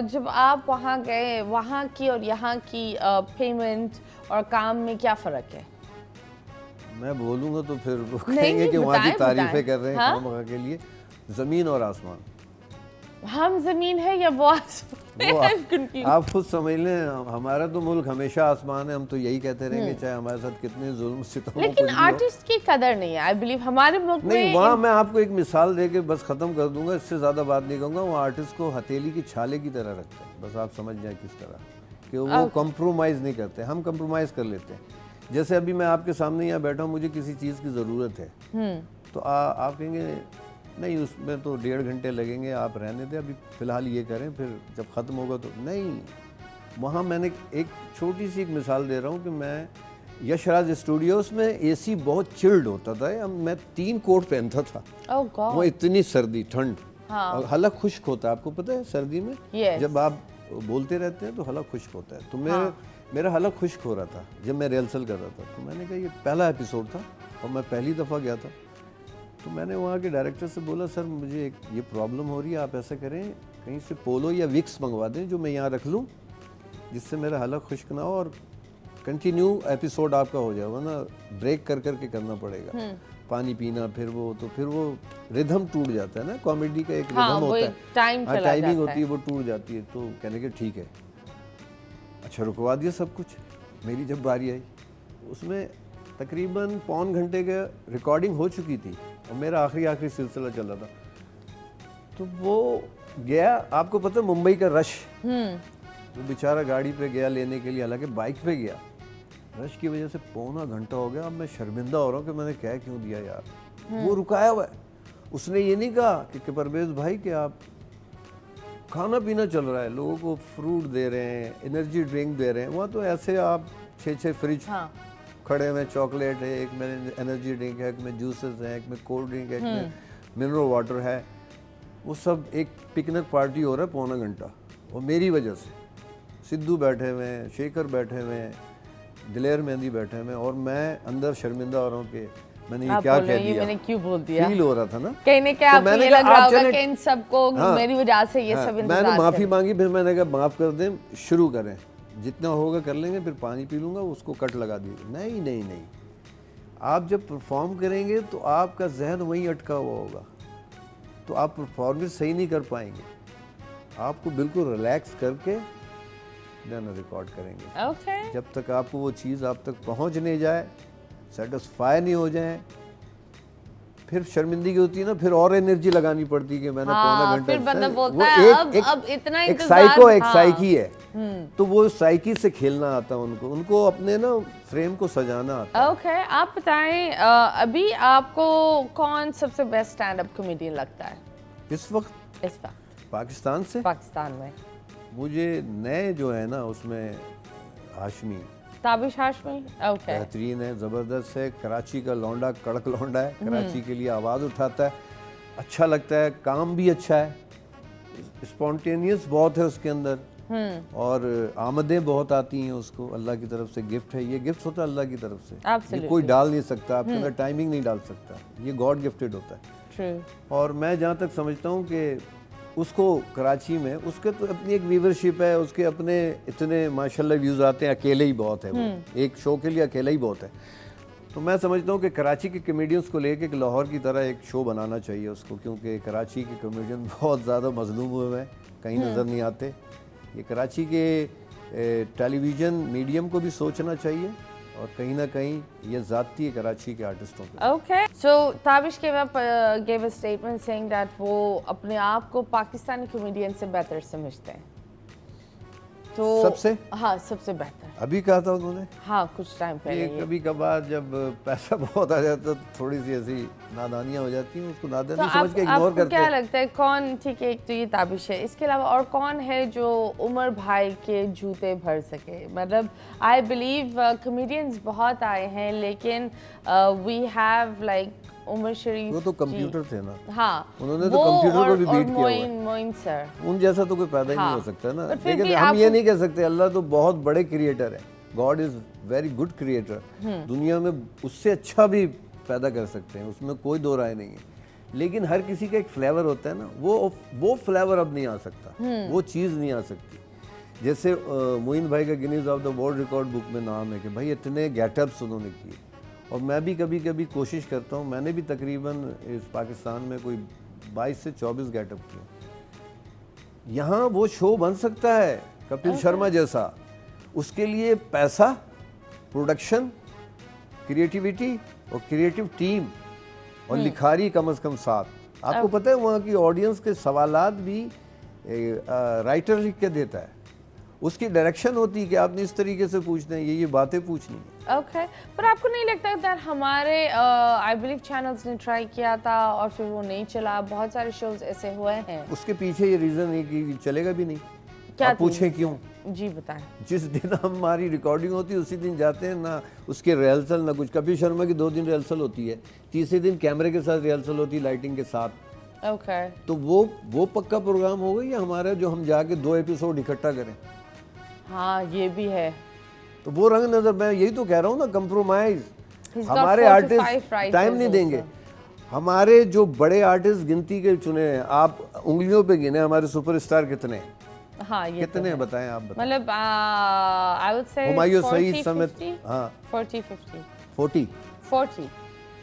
जब आप वहाँ गए, वहाँ की और यहाँ की पेमेंट और काम में क्या फ़र्क है? मैं बोलूँगा तो फिर वो कहेंगे कि वहाँ की तारीफ़ें कर रहे हैं। हाँ? खामखा के लिए ज़मीन और आसमान। हम ज़मीन है या वो आसमान? वो आप खुद समझ लें, हमारा तो मुल्क हमेशा आसमान है, हम तो यही कहते रहेंगे चाहे हमारे साथ कितने जुल्म सितम लेकिन आर्टिस्ट की कदर नहीं है, आई बिलीव हमारे मुल्क में। नहीं, वहाँ मैं आपको एक मिसाल दे के बस ख़त्म कर दूंगा, इससे ज़्यादा बात नहीं कहूँगा। वो आर्टिस्ट को हथेली की छाले की तरह रखते हैं, बस आप समझ जाए किस तरह कि वो कॉम्प्रोमाइज़ नहीं करते। हम कॉम्प्रोमाइज़ कर लेते हैं। जैसे अभी मैं आपके सामने यहाँ बैठा हूँ, मुझे किसी चीज़ की ज़रूरत है तो आप कहेंगे नहीं उसमें तो 1.5 घंटे लगेंगे, आप रहने दें, अभी फ़िलहाल ये करें, फिर जब ख़त्म होगा तो नहीं। वहाँ मैंने एक छोटी सी एक मिसाल दे रहा हूँ कि मैं यशराज स्टूडियोज़ में एसी बहुत चिल्ड होता था, मैं 3 कोट पहनता था। Oh God. वो इतनी सर्दी ठंड, हाँ। हलक खुश्क होता है, आपको पता है सर्दी में Yes. जब आप बोलते रहते हैं तो हलक खुश्क होता है। तो मेरा हलक खुश्क हो रहा था जब मैं रिहर्सल कर रहा था। तो मैंने कहा ये पहला एपिसोड था और मैं पहली दफ़ा गया था। तो मैंने वहाँ के डायरेक्टर से बोला सर मुझे ये प्रॉब्लम हो रही है, आप ऐसा करें कहीं से पोलो या विक्स मंगवा दें जो मैं यहाँ रख लूँ, जिससे मेरा हलक खुश्क ना हो और कंटिन्यू एपिसोड आपका हो जाए, वरना ब्रेक कर करके करना पड़ेगा, पानी पीना, फिर वो रिदम टूट जाता है ना, कॉमेडी का एक रिदम होता है, टाइमिंग होती है, वो टूट जाती है। तो कहने के ठीक है, अच्छा रुकवा दिया सब कुछ। मेरी जब बारी आई उसमें तकरीबन 1.25 घंटे का रिकॉर्डिंग हो चुकी थी और मेरा आखिरी सिलसिला चल रहा था। तो वो गया, आपको पता है मुंबई का रश, तो बेचारा गाड़ी पे गया लेने के लिए, हालांकि बाइक पे गया, रश की वजह से 1.25 घंटा हो गया। अब मैं शर्मिंदा हो रहा हूँ कि मैंने क्या क्यों दिया यार। वो रुकाया हुआ है, उसने ये नहीं कहा कि परवेज भाई कि आप खाना पीना चल रहा है, लोगों को फ्रूट दे रहे हैं, एनर्जी ड्रिंक दे रहे हैं। वहाँ तो ऐसे आप 6 फ्रिज खड़े हुए, चॉकलेट है, एक में एनर्जी ड्रिंक है, एक में जूसेस हैं, एक में कोल्ड ड्रिंक है, एक में मिनरल वाटर है। वो सब एक पिकनिक पार्टी हो रहा है 1.25 घंटा, और मेरी वजह से सिद्धू बैठे हुए हैं, शेखर बैठे हुए हैं, दिलेर मेहंदी बैठे हुए हैं, और मैं अंदर शर्मिंदा हो रहा हूँ कि मैंने ये क्या कह दिया, मैंने क्यों बोल दिया। फील हो रहा था ना कहीं ना कहीं आपको ये लग रहा होगा कि इन सबको मेरी वजह से ये सब इंतजार। मैंने माफ़ी मांगी, फिर मैंने कहा माफ़ कर दें, शुरू करें, जितना होगा कर लेंगे, फिर पानी पी लूँगा, उसको कट लगा दीजिए। नहीं, आप जब परफॉर्म करेंगे तो आपका जहन वहीं अटका हुआ होगा, तो आप परफॉर्मेंस सही नहीं कर पाएंगे। आपको बिल्कुल रिलैक्स करके देन रिकॉर्ड करेंगे। Okay. जब तक आपको वो चीज़ आप तक पहुंच नहीं जाए, सेटिस्फाई नहीं हो जाए, फिर शर्मिंदगी होती है ना, फिर और एनर्जी लगानी पड़ती है कि मैंने 1.25 घंटा। फिर बंदा बोलता है अब इतना इंतजार। एक साइकी है, तो वो साइकी से खेलना आता है उनको अपने ना फ्रेम को सजाना आता है। ओके, आप बताएं अभी आपको कौन सबसे बेस्ट स्टैंड अप कॉमेडियन लगता है इस वक्त पाकिस्तान से? पाकिस्तान में मुझे नए जो है ना उसमें हाशमी, ताबिश हाशमी, ओके, बेहतरीन है, ज़बरदस्त है, कराची का लौंडा, कड़क लौंडा है, कराची के लिए आवाज़ उठाता है, अच्छा लगता है, काम भी अच्छा है, स्पॉन्टेनियस बहुत है उसके अंदर, और आमदें बहुत आती हैं उसको, अल्लाह की तरफ से गिफ्ट है, ये गिफ्ट होता है अल्लाह की तरफ से, ये कोई डाल नहीं सकता, आपके अंदर टाइमिंग नहीं डाल सकता, ये गॉड गिफ्टेड होता है। और मैं जहाँ तक समझता हूँ कि उसको कराची में उसके तो अपनी एक व्यूवरशिप है, उसके अपने इतने माशाल्लाह व्यूज़ आते हैं, अकेले ही बहुत है, वो एक शो के लिए अकेला ही बहुत है। तो मैं समझता हूँ कि कराची के कॉमेडियंस को लेके लाहौर की तरह एक शो बनाना चाहिए उसको, क्योंकि कराची के कॉमेडियन बहुत ज़्यादा मजलूम हुए हैं, कहीं नज़र नहीं आते। ये कराची के टेलीविज़न मीडियम को भी सोचना चाहिए, और कहीं ना कहीं ये ज़ाती है कराची के आर्टिस्टों पे। Okay, so Tabish gave a statement saying that वो अपने आप को पाकिस्तानी कॉमेडियन से बेहतर समझते हैं। तो सबसे? हाँ, सबसे बेहतर। अभी कहा था उन्होंने? हाँ, कुछ टाइम पहले। ये कभी कभार जब पैसा बहुत आ जाता तो थोड़ी सी ऐसी नादानियाँ हो जाती हैं, उसको नादानी समझ के इग्नोर करते हैं। क्या लगता है कौन, ठीक है, एक तो ये ताबिश है, इसके अलावा और कौन है जो उमर भाई के जूते भर सके? मतलब आई बिलीव कॉमेडियंस बहुत आए हैं, लेकिन वी हैव लाइक उमर शरीफ, वो तो कंप्यूटर थे ना। हाँ, उन्होंने तो कंप्यूटर को भी बीट किया हुआ है। मोइन सर, उन जैसा तो कोई पैदा ही नहीं हो सकता ना। But फिर लेकिन भी हम ये नहीं कह सकते, अल्लाह तो बहुत बड़े क्रिएटर है, God is very good creator, दुनिया में उससे अच्छा भी पैदा कर सकते हैं, उसमें कोई दो राय नहीं है। लेकिन हर किसी का एक फ्लेवर होता है ना, वो फ्लेवर अब नहीं आ सकता, वो चीज़ नहीं आ सकती। जैसे मोइन भाई का Guinness of the world record book में नाम है कि भाई इतने गेटअप्स उन्होंने किए, और मैं भी कभी कभी कोशिश करता हूँ, मैंने भी तकरीबन इस पाकिस्तान में कोई 22 से 24 गेटअप किए। यहाँ वो शो बन सकता है कपिल शर्मा जैसा, उसके लिए पैसा, प्रोडक्शन, क्रिएटिविटी और क्रिएटिव टीम और लिखारी कम से कम 7। आपको पता है वहाँ की ऑडियंस के सवालात भी राइटर लिख के देता है, उसकी डायरेक्शन होती है कि आपने इस तरीके से पूछना है, ये बातें पूछनी है। ओके, पर आपको नहीं लगता दैट हमारे आई बिलीव चैनल्स ने ट्राई किया था और फिर वो नहीं चला? बहुत सारे शोज ऐसे हुए हैं। उसके पीछे ये रीज़न है कि चलेगा भी नहीं। क्या आप पूछें क्यों? जी बताएं। जिस दिन हमारी रिकॉर्डिंग होती है उसी दिन जाते हैं ना, उसके रिहर्सल ना कुछ। कपिल शर्मा की 2 दिन रिहर्सल होती है, तीसरे दिन कैमरे के साथ रिहर्सल होती है, लाइटिंग के साथ। ओके, तो वो पक्का प्रोग्राम होगा या हमारा जो हम जाके 2 एपिसोड इकट्ठा करें? हाँ ये भी है। तो वो रंग नजर, मैं यही तो कह रहा हूँ ना, कंप्रोमाइज। He's got हमारे 4 to आर्टिस्ट 5 writers टाइम नहीं देंगे। हमारे जो बड़े आर्टिस्ट गिनती के चुने हैं, आप उंगलियों पे गिने हमारे सुपरस्टार कितने हैं? हाँ ये कितने हैं बताएं, आप बताएं। मतलब I would say Humayun Saeed समेत, हाँ 40 50 40 40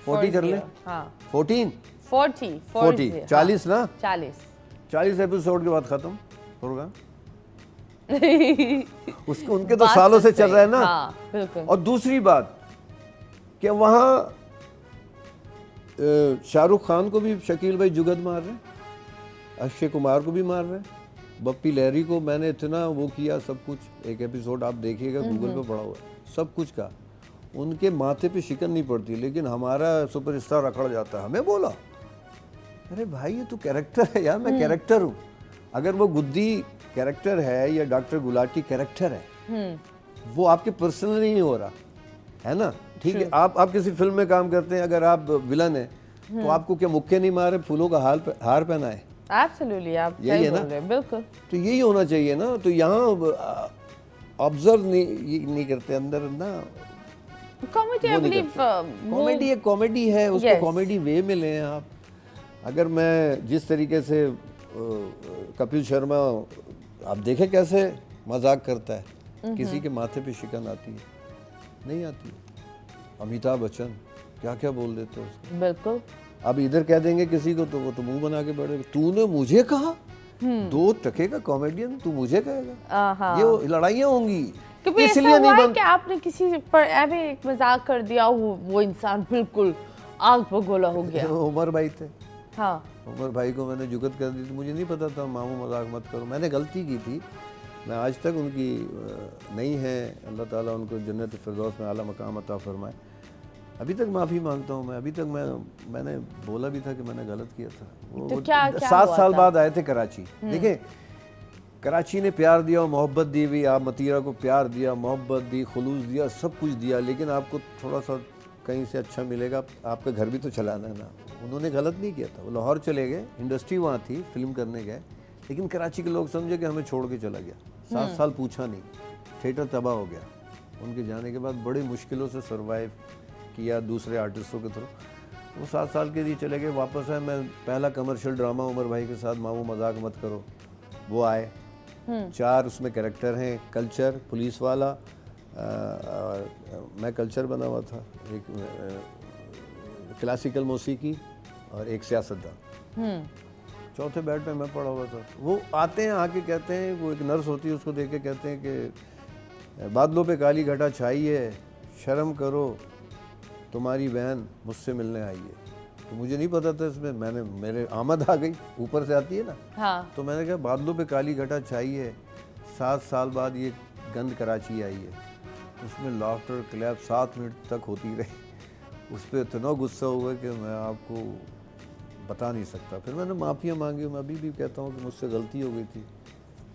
40 कर ले। हाँ 14 40 40 ना, 40 एपिसोड के बाद खत्म प्रोग्राम। उसको उनके तो सालों से चल रहा है ना। हाँ, बिल्कुल। और दूसरी बात कि वहाँ शाहरुख खान को भी शकील भाई जुगत मार रहे हैं, अक्षय कुमार को भी मार रहे हैं, बप्पी लहरी को मैंने इतना वो किया, सब कुछ। एक एपिसोड आप देखिएगा, गूगल पे पड़ा हुआ है, सब कुछ का। उनके माथे पे शिकन नहीं पड़ती, लेकिन हमारा सुपरस्टार अकड़ जाता है। हमें बोला, अरे भाई ये तो कैरेक्टर है यार, मैं कैरेक्टर हूँ। अगर वो गुद्दी कैरेक्टर है या डॉक्टर गुलाटी कैरेक्टर है, वो आपके पर्सनल नहीं हो रहा है ना। ठीक है, आप किसी फिल्म में काम करते हैं, अगर आप विलन है तो आपको क्या मुक्के नहीं मारे, फूलों का हार पहना है? एब्सोल्युटली, आप यही है ना, बिल्कुल। तो यही होना चाहिए ना। तो यहाँ ऑब्जर्व नहीं करते अंदर ना। कॉमेडी आई बिलीव कॉमेडी एक कॉमेडी है, उसको कॉमेडी वे में लें आप। अगर मैं जिस तरीके से कपिल शर्मा, आप देखें कैसे मजाक करता है, किसी के माथे पे शिकन आती है? नहीं आती। अमिताभ बच्चन क्या क्या बोल देते हैं उसको, बिल्कुल। अब इधर कह देंगे किसी को तो वो तो मुंह बना के बैठे, तूने मुझे कहा? 2 टके का कॉमेडियन तू मुझे कहेगा? ये लड़ाइयाँ होंगी, इसलिए नहीं बन कि आपने किसी पर ऐसे एक मजाक कर दिया, वो इंसान बिल्कुल आग पर गोला हो गया। उमर भाई थे, हाँ उमर भाई को मैंने जुगत कर दी थी, मुझे नहीं पता था मामू मजाक मत करो, मैंने गलती की थी। मैं आज तक उनकी नहीं है, अल्लाह ताला उनको जन्नत फिरदौस में आला मकाम अता फरमाए। अभी तक माफ़ी मांगता हूँ मैं, अभी तक मैंने बोला भी था कि मैंने गलत किया था। तो क्या 7 साल बाद आए थे कराची। देखिए, कराची ने प्यार दिया और मोहब्बत दी हुई, आप मतीरा को प्यार दिया, मोहब्बत दी, खुलूस दिया, सब कुछ दिया, लेकिन आपको थोड़ा सा कहीं से अच्छा मिलेगा, आपका घर भी तो चलाना है ना। उन्होंने गलत नहीं किया था, वो लाहौर चले गए, इंडस्ट्री वहाँ थी, फिल्म करने गए, लेकिन कराची के लोग समझे कि हमें छोड़ के चला गया। 7 साल पूछा नहीं, थिएटर तबाह हो गया। उनके जाने के बाद बड़ी मुश्किलों से सर्वाइव किया दूसरे आर्टिस्टों के थ्रू। वो 7 साल के लिए चले गए, वापस आए। मैं पहला कमर्शियल ड्रामा उमर भाई के साथ, मामू मजाक मत करो, वो आए। 4 उसमें कैरेक्टर हैं, कल्चर, पुलिस वाला, और मैं कल्चर बना हुआ था, एक क्लासिकल मौसीकी और एक सियासतदान। चौथे बेड पे मैं पड़ा हुआ था। वो आते हैं, आके कहते हैं, वो एक नर्स होती है, उसको देख के कहते हैं कि बादलों पे काली घटा छाई है, शर्म करो, तुम्हारी बहन मुझसे मिलने आई है। तो मुझे नहीं पता था इसमें, मेरे आमद आ गई, ऊपर से आती है ना। हाँ। तो मैंने कहा बादलों पे काली घटा छाई है, 7 साल बाद ये गंद कराची आई है। उसमें लाफ्टर क्लैप 7 मिनट तक होती रही। उस पर इतना गुस्सा हुआ कि मैं आपको बता नहीं सकता। फिर मैंने माफ़ियाँ मांगी, मैं अभी भी कहता हूँ कि मुझसे गलती हो गई थी,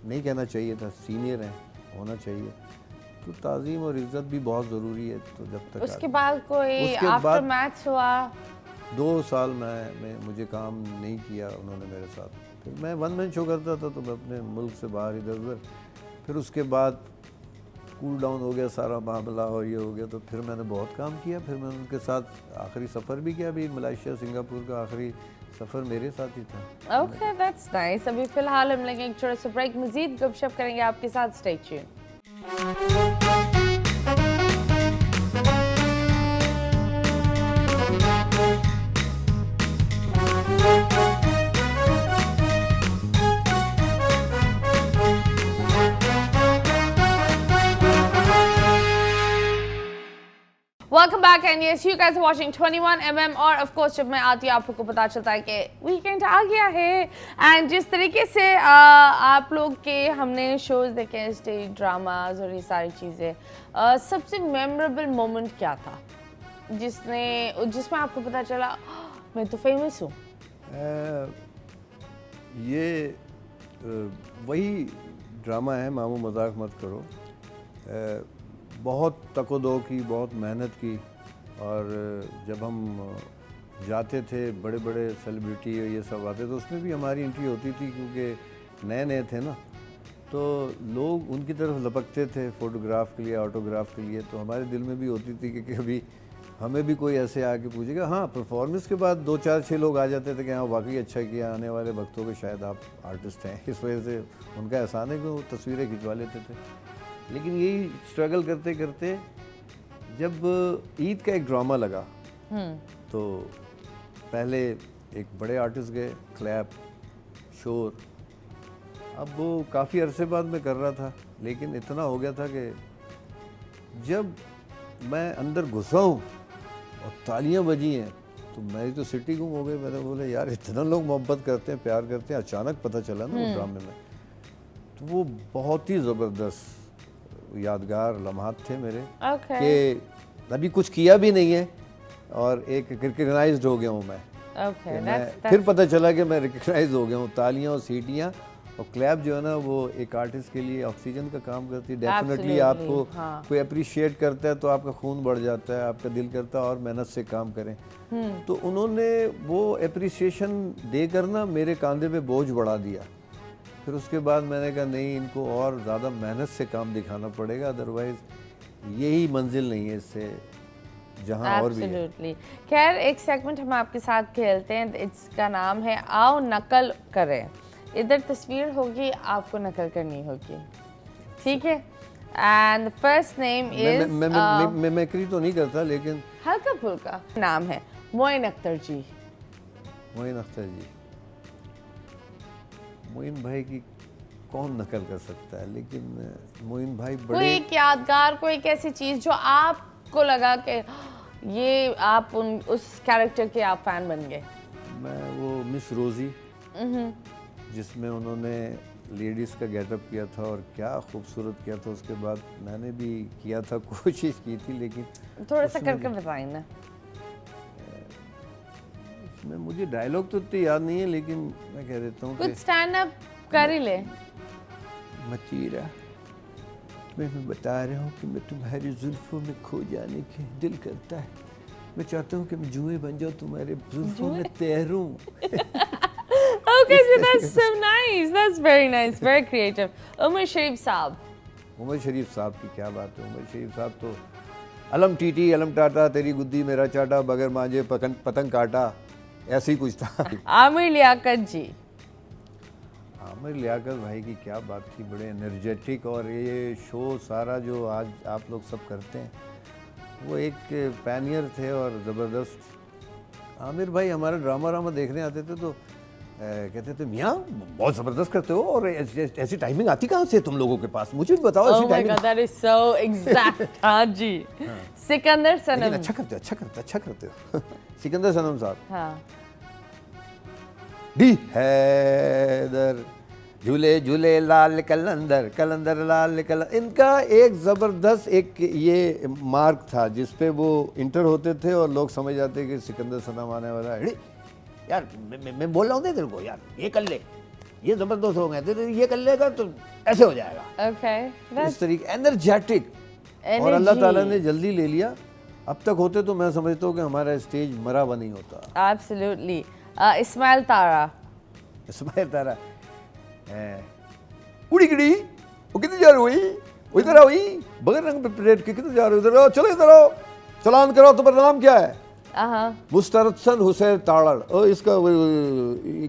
नहीं कहना चाहिए था, सीनियर हैं, होना चाहिए। तो ताज़ीम और इज़्ज़त भी बहुत ज़रूरी है। तो जब तक उसके बाद कोई आफ्टर मैच हुआ, 2 साल में मुझे काम नहीं किया उन्होंने मेरे साथ। फिर मैं वन मैन शो करता था, तो मैं अपने मुल्क से बाहर इधर उधर। फिर उसके बाद कूल डाउन हो गया सारा मामला और ये हो गया, तो फिर मैंने बहुत काम किया। फिर मैंने उनके साथ आखिरी सफ़र भी किया, अभी मलेशिया सिंगापुर का आखिरी सफ़र मेरे साथ ही था। Okay, that's nice. अभी फिलहाल हम लेंगे एक छोटा सा ब्रेक, मजीद गपशप करेंगे आपके साथ, stay tuned. Welcome back and yes you guys watching 21mm और ऑफ कोर्स जब मैं आती हूँ आप लोग को पता चलता है कि वीकेंड आ गया है एंड जिस तरीके से आप लोग के हमने शोज देखे हैं, स्टेज ड्रामाज और ये सारी चीज़ें, सबसे मेमोरेबल मोमेंट क्या था जिसमें आपको पता चला मैं तो फेमस हूँ? ये वही ड्रामा है मामू मजाक मत करो। बहुत तको-दो की, बहुत मेहनत की और जब हम जाते थे बड़े बड़े सेलिब्रिटी ये सब आते तो उसमें भी हमारी एंट्री होती थी क्योंकि नए नए थे ना, तो लोग उनकी तरफ लपकते थे फ़ोटोग्राफ के लिए, ऑटोग्राफ के लिए। तो हमारे दिल में भी होती थी कि कभी हमें भी कोई ऐसे आके पूछेगा। हाँ, परफॉर्मेंस के बाद 2 4 6 लोग आ जाते थे कि हाँ वाकई अच्छा किया, आने वाले वक्तों में शायद आप आर्टिस्ट हैं, इस वजह से उनका एहसान है कि वो तस्वीरें खिंचवा लेते थे। लेकिन यही स्ट्रगल करते करते जब ईद का एक ड्रामा लगा तो पहले एक बड़े आर्टिस्ट गए, क्लैप, शोर। अब वो काफ़ी अरसे बाद मैं कर रहा था, लेकिन इतना हो गया था कि जब मैं अंदर घुसा हूँ और तालियां बजी हैं तो मेरी तो सिटी गुम हो गई। मैंने बोला यार इतना लोग मोहब्बत करते हैं, प्यार करते हैं, अचानक पता चला ना वो ड्रामे में। तो वो बहुत ही ज़बरदस्त यादगार लम्हात थे मेरे कि अभी कुछ किया भी नहीं है और एक रिकग्नाइज्ड हो गया हूँ मैं। फिर पता चला कि मैं रिकग्नाइज हो गया हूँ। तालियां और सीटियाँ और क्लैप जो है ना वो एक आर्टिस्ट के लिए ऑक्सीजन का काम करती है। डेफिनेटली आपको कोई अप्रिशिएट करता है तो आपका खून बढ़ जाता है, आपका दिल करता है और मेहनत से काम करें। तो उन्होंने वो अप्रिसिएशन देकर ना मेरे कंधे पे बोझ बढ़ा दिया। फिर उसके बाद मैंने कहा नहीं, इनको और ज़्यादा मेहनत से काम दिखाना पड़ेगा, अदरवाइज़ यही मंजिल नहीं है इससे जहाँ और भी है। खैर एक सेगमेंट हम आपके साथ खेलते हैं, इसका नाम है आओ नकल करें। इधर तस्वीर होगी, आपको नकल करनी होगी, ठीक है? And the first name is मैं मिमिक्री तो नहीं करता लेकिन हल्का फुल्का नाम है मोइन अख्तर जी। मोइन अख्तर जी, मोइन भाई की कौन नकल कर सकता है, लेकिन मोइन भाई बड़े कोई एक यादगार, कोई एक ऐसी चीज जो आपको लगा कि ये आप उस कैरेक्टर के आप फैन बन गए। मैं वो मिस रोजी जिसमें उन्होंने लेडीज़ का गेटअप किया था और क्या खूबसूरत किया था। उसके बाद मैंने भी किया था, कोशिश की थी, लेकिन थोड़ा सा करके बताइए ना। इसमें मुझे डायलॉग तो इतने याद नहीं है लेकिन मैं कह देता हूँ कुछ स्टैंड अप कर ही ले। मतीरा, तुम्हें मैं बता रहा हूँ कि मैं तुम्हारी जुल्फों में खो जाने के दिल करता है। मैं चाहता हूँ कि मैं जुए बन जाऊँ, तुम्हारे जुल्फों में तैरूं। Okay, so that's so nice. That's very nice, very creative. Umar शरीफ साहब। उमर शरीफ साहब की क्या बात है। उमर शरीफ साहब तो अलम टीटी अलम टाटा, तेरी गुद्दी मेरा चाटा, बगैर मांझे पतंग काटा, ऐसे ही कुछ था। आमिर लियाकत जी। आमिर लियाकत भाई की क्या बात थी, बड़े एनर्जेटिक। और ये शो सारा जो आज आप लोग सब करते हैं वो एक पैनियर थे और ज़बरदस्त। आमिर भाई हमारा ड्रामा देखने आते थे तो कहते थे मियाँ बहुत ज़बरदस्त करते हो और ऐसी टाइमिंग आती कहाँ से तुम लोगों के पास, मुझे भी बताओ ऐसी timing. Oh my God, that is so exact। हाँ जी। सिकंदर सनम। अच्छा करते हो। सिकंदर सनम साहब। हाँ। डी हैदर झूले झूले लाल कलंदर कलंदर लाल कलंदर, इनका एक ज़बरदस्त एक ये मार्क था जिस पे वो इंटर होते थे और लोग समझ जाते कि सिकंदर सनम आने वाला है। यार मैं बोल रहा हूँ तेरे को, यार ये कर ले, ये ज़बरदस्त हो गए, तेरे ये कर लेगा तो ऐसे हो जाएगा। Okay, इस तरीके एनर्जेटिक। और अल्लाह ताला ने जल्दी ले लिया। अब तक होते तो मैं समझता हूँ कि हमारा स्टेज मरा हुआ नहीं होता। Absolutely। इस्माइल तारा। इस्माइल तारा उड़ी गिड़ी, वो कितने जा रही हुई, वो इधर आओ, बगैर रंग पे प्लेट के कितने जा रहे हो, इधर आओ, चलो इधर आओ, चलान करो। तुम्हारा नाम क्या है? मुस्तरसन हुसैन ताड़ड़। इसका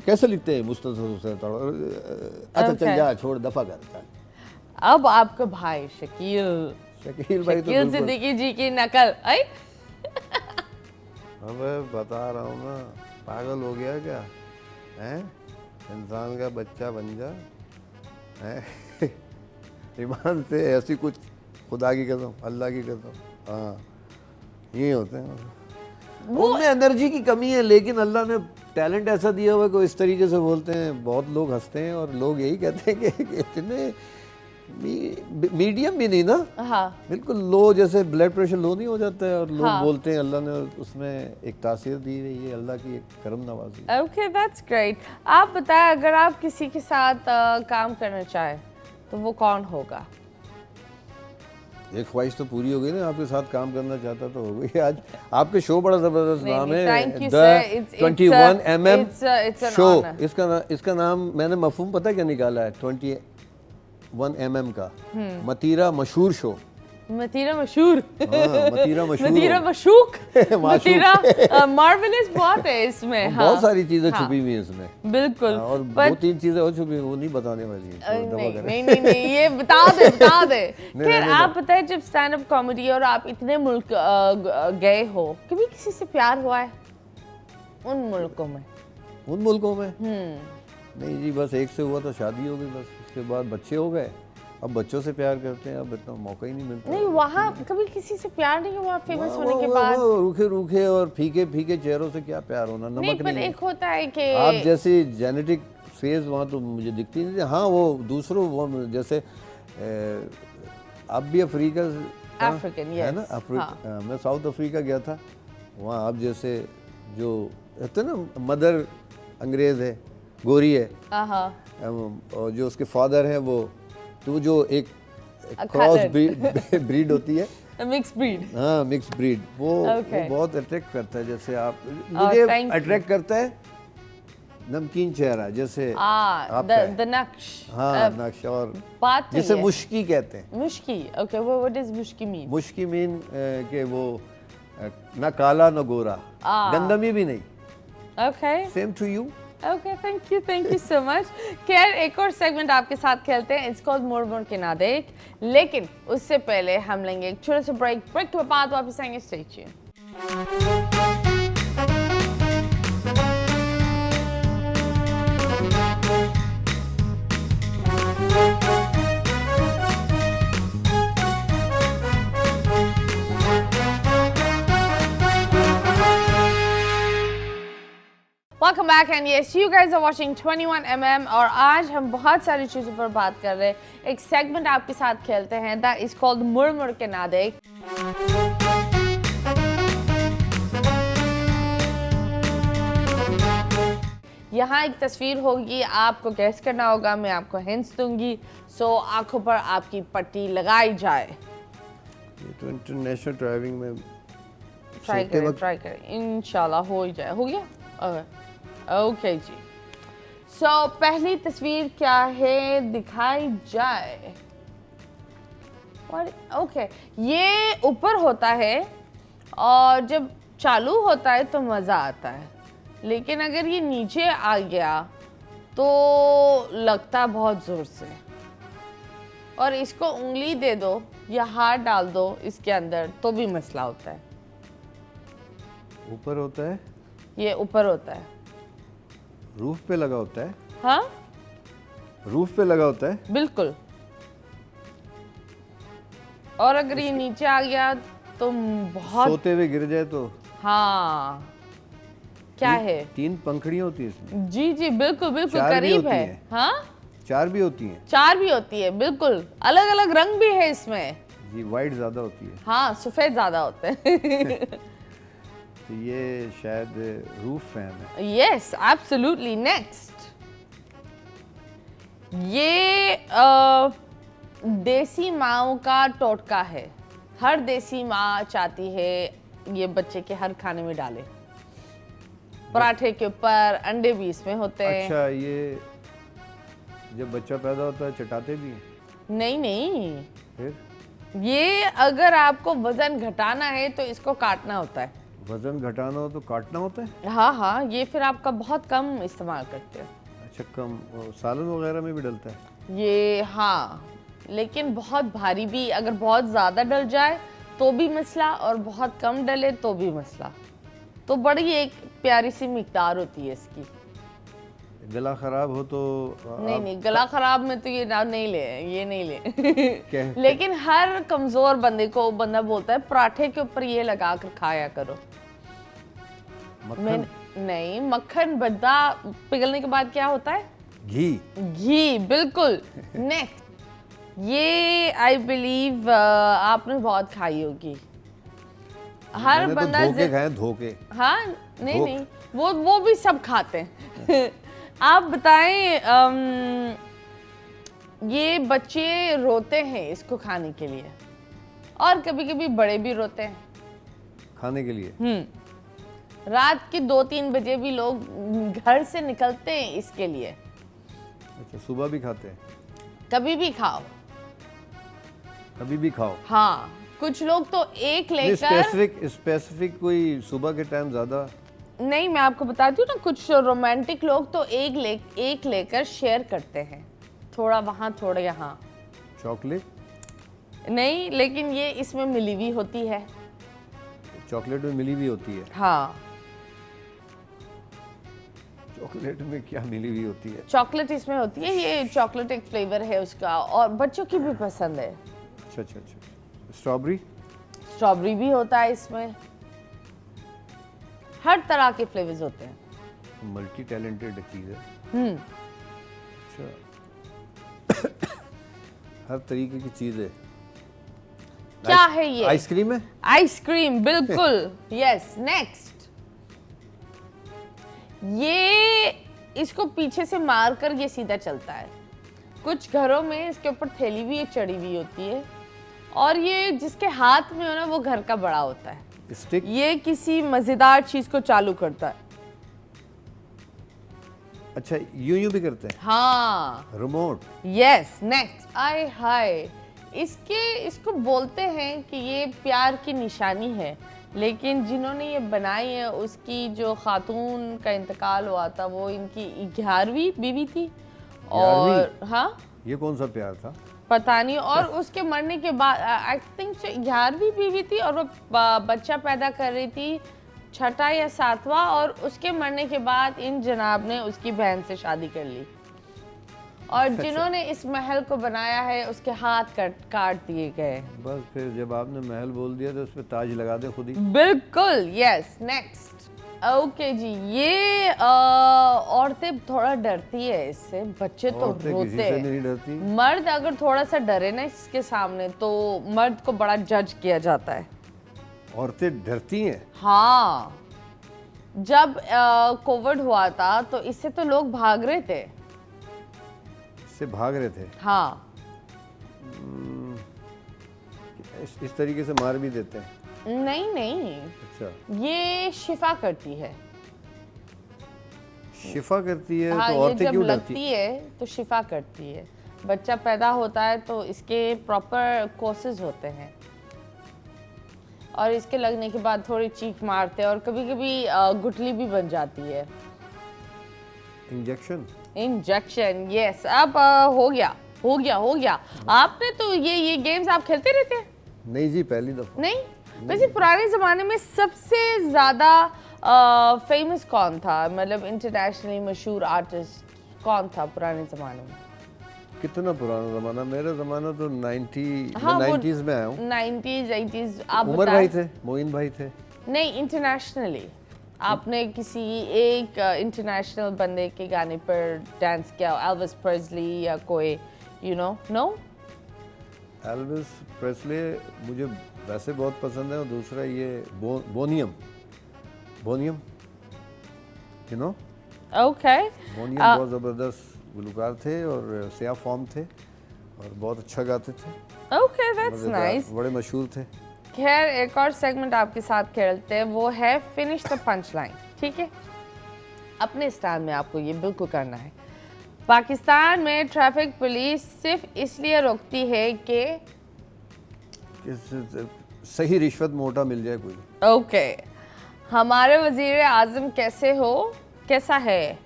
कैसे लिखते हैं मुस्तरसन हुसैन ताड़ड़? अच्छा चल जा, छोड़, दफा कर। अब आपका भाई शकील भाई तो सिद्दीकी जी की नकल। अबे बता रहा हूँ ना, पागल हो गया क्या है? इंसान का बच्चा बन जा है। ईमान से ऐसी कुछ, खुदा की कसम, अल्लाह की कसम। हाँ ये होते हैं उनमें एनर्जी की कमी है, लेकिन अल्लाह ने टैलेंट ऐसा दिया हुआ है कि इस तरीके से बोलते हैं, बहुत लोग हंसते हैं और लोग यही कहते हैं कि इतने मीडियम भी नहीं ना, हाँ बिल्कुल लो, जैसे ब्लड प्रेशर लो नहीं हो जाता है और लोग बोलते हैं अल्लाह ने उसमें एक तासीर दी है, ये अल्लाह की एक करम नवाजी। Okay that's great. आप बताएं, अगर आप किसी के साथ काम करना चाहें तो वो कौन होगा? एक ख्वाहिश तो पूरी हो गई ना, आपके साथ काम करना चाहता तो हो गई। आज आपके शो बड़ा जबरदस्त नाम है, द 21mm शो। इसका नाम मैंने मफहूम पता है क्या निकाला है? 21mm का मतीरा मशहूर शो। मतीरा मशहूर, मतीरा मशहूर, मतीरा मशूक, मतीरा मार्वेलस बहुत है इसमें। हाँ, बहुत सारी चीजें छुपी हुई हैं इसमें, बिल्कुल। और दो तीन चीजें और छुपी, वो नहीं बताने वाली है। नहीं, ये बता दे। फिर आप बताएं, जब स्टैंड अप कॉमेडी और आप इतने मुल्क गए हो, कभी किसी से प्यार हुआ है उन मुल्कों में? नहीं जी, बस एक से हुआ तो शादी हो गई, बस उसके बाद बच्चे हो गए, अब बच्चों से प्यार करते हैं, अब इतना मौका ही नहीं मिलता। नहीं, वहाँ कभी किसी से प्यार नहीं हुआ फेमस होने के बाद? रूखे और फीके चेहरों से क्या प्यार होना, नमक नहीं। एक होता है कि आप जैसी जेनेटिक फेज वहाँ तो मुझे दिखती नहीं थी। हाँ, वो दूसरों वो जैसे आप भी अफ्रीकन है ना, मैं साउथ अफ्रीका गया था, वहाँ आप जैसे जो रहते ना, मदर अंग्रेज है, गोरी है, और जो उसके फादर हैं वो, तो जो एक क्रॉस ब्रीड होती है, मिक्स ब्रीड। हाँ, मिक्स ब्रीड, वो बहुत अट्रैक्ट करता है। जैसे आप, मुझे अट्रैक्ट करता है नमकीन चेहरा, जैसे द नक्श। हाँ, नक्श। और बात जिसे मुश्की कहते हैं। मुश्की, okay, what does mushki mean? मुश्की मीन के वो ना काला ना गोरा, गंदमी भी नहीं। Okay, same to you. Okay, thank you so much. खैर, एक और सेगमेंट आपके साथ खेलते हैं, इट्स कॉल्ड मुड़ के ना देख, लेकिन उससे पहले हम लेंगे एक छोटा सा ब्रेक के बाद वापस आएंगे। Stay tuned. Welcome back and yes, you guys are watching 21mm और आज हम बहुत सारी चीज़ों पर बात कर रहे हैं। एक सेगमेंट आपके साथ खेलते हैं, that is called मुड़ के ना देख। यहाँ एक तस्वीर होगी, आपको गैस करना होगा, मैं आपको हिंट्स दूंगी, सो आंखों पर आपकी पट्टी लगाई जाए। ये तो इंटरनेशनल ड्राइविंग में ट्राई करें, इंशाल्लाह हो ही जाए। हो गया? ओके जी। सो पहली तस्वीर क्या है, दिखाई जाए। ओके, ये ऊपर होता है और जब चालू होता है तो मज़ा आता है, लेकिन अगर ये नीचे आ गया तो लगता बहुत ज़ोर से। और इसको उंगली दे दो या हाथ डाल दो इसके अंदर तो भी मसला होता है। ऊपर होता है, ये ऊपर होता है, रूफ पे लगा होता है। हाँ, रूफ पे लगा होता है, बिल्कुल। और अगर ये नीचे आ गया तो बहुत, सोते हुए गिर जाए तो। हाँ, क्या है? 3 पंखुड़ियां होती है इसमें। जी, बिल्कुल करीब है। हाँ, 4 भी होती हैं। 4 भी होती है, बिल्कुल। अलग अलग रंग भी है इसमें। जी, वाइट ज्यादा होती है। हाँ, सफेद ज्यादा होते हैं। तो ये शायद रूफ फैन है। Yes, absolutely. नेक्स्ट, ये देसी माओ का टोटका है। हर देसी माँ चाहती है ये बच्चे के हर खाने में डाले। पराठे के ऊपर, अंडे भी इसमें होते हैं। अच्छा, ये जब बच्चा पैदा होता है चटाते भी हैं? नहीं, फिर ये अगर आपको वजन घटाना है तो इसको काटना होता है। वजन घटाना हो तो काटना होता है? हाँ, ये फिर आपका बहुत कम इस्तेमाल करते हो। अच्छा, कम। सालन वगैरह में भी डलता है ये? हाँ, लेकिन बहुत भारी भी, अगर बहुत ज़्यादा डल जाए तो भी मसला और बहुत कम डले तो भी मसला। तो बड़ी एक प्यारी सी मिकदार होती है इसकी। गला खराब हो तो नहीं गला खराब में तो ये नाम नहीं ले, ये नहीं क्या ले। लेकिन हर कमजोर बंदे को बंदा बोलता है पराठे के ऊपर ये लगा कर खाया करो। मक्खन? नहीं, मक्खन बद्दा पिघलने के बाद क्या होता है? घी, बिल्कुल। नेक्स्ट, ये आई बिलीव आपने बहुत खाई होगी। हर मैंने बंदा तो धोखे खाए, धोखे। हाँ, नहीं वो भी सब खाते हैं। आप बताएं, ये बच्चे रोते हैं इसको खाने के लिए, और कभी कभी बड़े भी रोते हैं खाने के लिए। रात के 2-3 बजे भी लोग घर से निकलते हैं इसके लिए। अच्छा, सुबह भी खाते हैं? कभी भी खाओ, कभी भी खाओ। हाँ, कुछ लोग तो एक लेकर स्पेसिफिक कोई सुबह के टाइम ज्यादा नहीं, मैं आपको बताती हूँ ना, कुछ रोमांटिक लोग तो एक लेकर शेयर करते हैं, थोड़ा वहाँ थोड़ा यहाँ। चॉकलेट नहीं, लेकिन ये इसमें मिली हुई होती है। चॉकलेट में मिली हुई होती है? हाँ। चॉकलेट में क्या मिली हुई होती है? चॉकलेट इसमें होती है, ये चॉकलेट एक फ्लेवर है उसका, और बच्चों की भी पसंद है। अच्छा। स्ट्रॉबेरी भी होता है इसमें, हर तरह के फ्लेवर्स होते हैं। मल्टी टैलेंटेड चीज है। अच्छा। हर तरीके की चीज है। क्या है ये? आइसक्रीम है? आइसक्रीम, बिल्कुल। यस, नेक्स्ट, ये इसको पीछे से मारकर ये सीधा चलता है। कुछ घरों में इसके ऊपर थैली भी चढ़ी हुई होती है, और ये जिसके हाथ में हो ना वो घर का बड़ा होता है। स्टिक? ये किसी मजेदार चीज को चालू करता है। अच्छा, यूं भी करते हैं? हाँ, रिमोट। यस, नेक्स्ट, आय हाय, इसको बोलते हैं कि ये प्यार की निशानी है, लेकिन जिन्होंने ये बनाई है उसकी जो खातून का इंतकाल हुआ था वो इनकी 11वीं बीवी थी। और हाँ, ये कौन सा प्यार था पता नहीं, और उसके मरने के बाद आई थिंक 11वीं बीवी थी, और वो बच्चा पैदा कर रही थी 6ठा या 7वां, और उसके मरने के बाद इन जनाब ने उसकी बहन से शादी कर ली, और जिन्होंने इस महल को बनाया है उसके हाथ काट दिए गए। बस फिर जब आपने महल बोल दिया तो उस पर ताज लगा दे खुद ही। बिल्कुल, यस, नेक्स्ट। ओके जी, ये औरतें थोड़ा डरती है इससे, बच्चे तो रोते किसी से नहीं डरती। मर्द अगर थोड़ा सा डरे ना इसके सामने तो मर्द को बड़ा जज किया जाता है। औरतें डरती हैं? हाँ, जब कोविड हुआ था तो इससे तो लोग भाग रहे थे। इससे भाग रहे थे? हाँ। इस तरीके से मार भी देते हैं? नहीं। अच्छा, ये शिफा करती है। शिफा करती है? हाँ, तो औरतें क्यों डरती लगती है तो शिफा करती है। बच्चा पैदा होता है तो इसके प्रॉपर कोर्सेज होते हैं, और इसके लगने के बाद थोड़ी चीख मारते हैं, और कभी कभी गुठली भी बन जाती है। Injection, yes. अब हो गया। आपने तो ये गेम्स आप खेलते रहते हैं? नहीं जी, पहली दफा। नहीं, वैसे पुराने जमाने में सबसे ज्यादा फेमस कौन था, मतलब इंटरनेशनली मशहूर आर्टिस्ट कौन था पुराने जमाने में? कितना पुराना जमाना? मेरा जमाना तो 90s में आया हूँ। 90s 80s। आप उमर भाई थे, मोइन भाई थे। नहीं, इंटरनेशनली आपने किसी एक इंटरनेशनल बंदे के गाने पर डांस किया, एल्विस प्रेस्ली या कोई, नो? एल्विस प्रेस्ली मुझे वैसे बहुत पसंद है, और दूसरा ये बोनियम, ओके। बोनियम बहुत ज़बरदस्त गुलकार थे, और सिया फॉर्म थे, और बहुत अच्छा गाते थे। Okay, that's nice. बड़े मशहूर थे। खैर, एक और सेगमेंट आपके साथ खेलते हैं, वो है फिनिश द पंच लाइन। ठीक है, अपने स्टाइल में आपको ये बिल्कुल करना है। पाकिस्तान में ट्रैफिक पुलिस सिर्फ इसलिए रोकती है कि सही रिश्वत मोटा मिल जाए कोई। ओके। हमारे वजीर आजम कैसा है?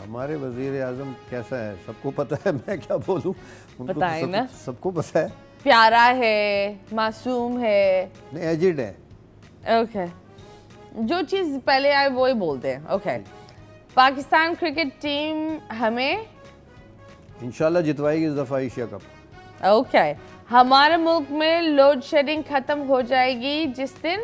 हमारे वजीर आजम कैसा है सबको पता है, मैं क्या बोलूं। बताएं ना। सबको पता है। प्यारा है, मासूम है, नहीं एजिड है। ओके। जो चीज़ पहले आए वो ही बोलते हैं। ओके। पाकिस्तान क्रिकेट टीम हमें इंशाल्लाह जितवाएगी इस दफ़ा एशिया कप। ओके। हमारे मुल्क में लोड शेडिंग खत्म हो जाएगी जिस दिन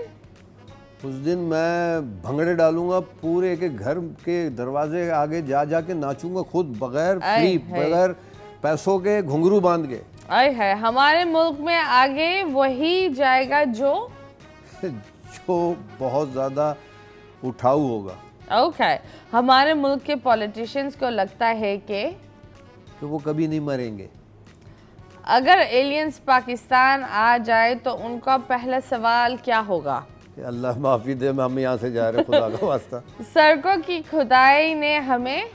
उस दिन मैं भंगड़े डालूंगा, पूरे के घर के दरवाजे आगे जा जा के नाचूंगा खुद, बगैर फ्री, बगैर पैसों के, घुंघरू बांध के। आए है, हमारे मुल्क में आगे वही जाएगा जो बहुत ज़्यादा उठाऊ होगा। ओके। हमारे मुल्क के पॉलिटिशियंस को लगता है कि वो कभी नहीं मरेंगे। अगर एलियंस पाकिस्तान आ जाए तो उनका पहला सवाल क्या होगा? अल्लाह माफ़ी दे, हम यहाँ से जा रहे हैं, खुदा का वास्ता। सड़कों की खुदाई ने हमें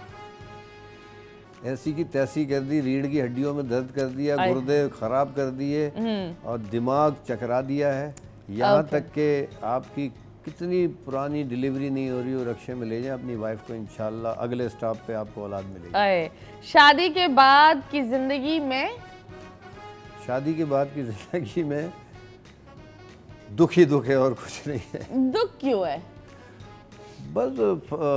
ऐसी की तैसी कर दी, रीढ़ की हड्डियों में दर्द कर दिया, गुर्दे खराब कर दिए और दिमाग चकरा दिया है। यहाँ तक कि आपकी कितनी पुरानी डिलीवरी नहीं हो रही हो, रक्शे में ले जाएं अपनी वाइफ को, इंशाल्लाह अगले स्टॉप पे आपको औलाद मिलेगी। शादी के बाद की जिंदगी में, शादी के बाद की जिंदगी में दुख ही दुख है और कुछ नहीं है। दुख क्यों है? बस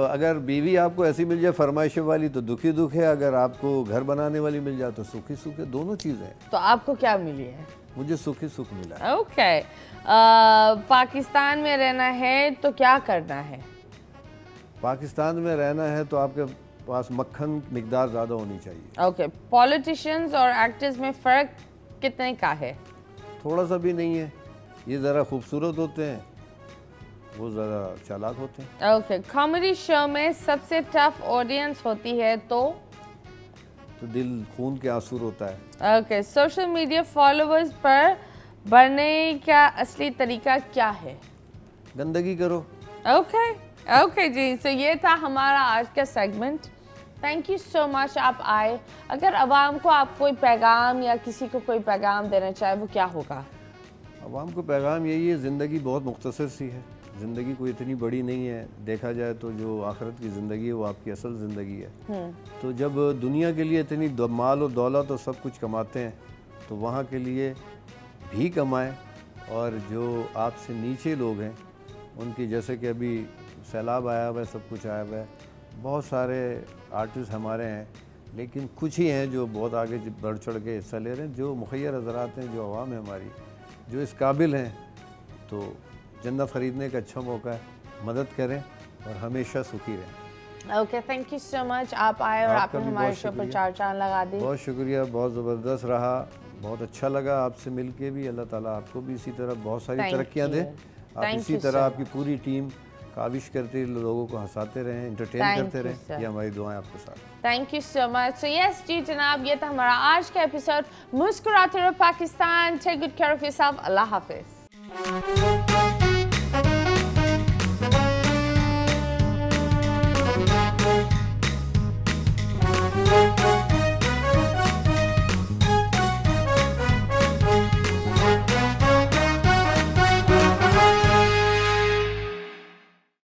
अगर बीवी आपको ऐसी मिल जाए फरमाइशों वाली तो दुख ही दुख है, अगर आपको घर बनाने वाली मिल जाए तो सुख ही सुख है। दोनों चीज़ें हैं। तो आपको क्या मिली है? मुझे सुख ही सुख मिला है। ओके। पाकिस्तान में रहना है तो क्या करना है? पाकिस्तान में रहना है तो आपके पास मक्खन मिकदार ज़्यादा होनी चाहिए। ओके। पॉलिटिशियंस और एक्टर्स में फ़र्क कितने का है? थोड़ा सा भी नहीं है। ये ज़रा खूबसूरत होते हैं, वो ज़रा चालाक होते हैं। ओके। कॉमेडी शो में सबसे टफ ऑडियंस होती है तो दिल खून के आंसू रोता है। ओके। सोशल मीडिया फॉलोअर्स पर बढ़ने का असली तरीका क्या है? गंदगी करो। ओके ओके जी, सो ये था हमारा आज का segment. Thank you so much, आप आए। अगर आवाम को आप कोई पैगाम या किसी को कोई पैगाम देना चाहे वो क्या होगा? आवाम को पैगाम यही है, ज़िंदगी बहुत मुख्तसर सी है, ज़िंदगी कोई इतनी बड़ी नहीं है। देखा जाए तो जो आखिरत की ज़िंदगी है वो आपकी असल ज़िंदगी है। तो जब दुनिया के लिए इतनी माल और दौलत और सब कुछ कमाते हैं तो वहाँ के लिए भी कमाएं, और जो आपसे नीचे लोग हैं उनकी, जैसे कि अभी सैलाब आया हुआ है, सब कुछ आया हुआ है, बहुत सारे आर्टिस्ट हमारे हैं लेकिन कुछ ही हैं जो बहुत आगे बढ़ चढ़ के हिस्सा ले रहे हैं। जो मुखैर हज़रात हैं, जो आवाम है हमारी, जो इस काबिल हैं, तो जन्नत ख़रीदने का अच्छा मौका है, मदद करें और हमेशा सुखी रहें। Okay, thank you so much, आप आए और आपने हमारे शो पर चार चांद लगा दी। बहुत शुक्रिया, बहुत ज़बरदस्त रहा, बहुत अच्छा लगा आपसे मिल के भी। अल्लाह ताला आपको भी इसी तरह बहुत सारी तरक्कियाँ दें। आप इसी तरह आपकी पूरी टीम काविश करते लोगों को हंसाते रहें, एंटरटेन करते रहें। ये हमारी दुआएं आपके साथ। Thank you so much. So yes जी जनाब, ये था हमारा आज का एपिसोड मुस्कुराते रहो Pakistan. Take good care of yourself. अल्लाह हाफिज़।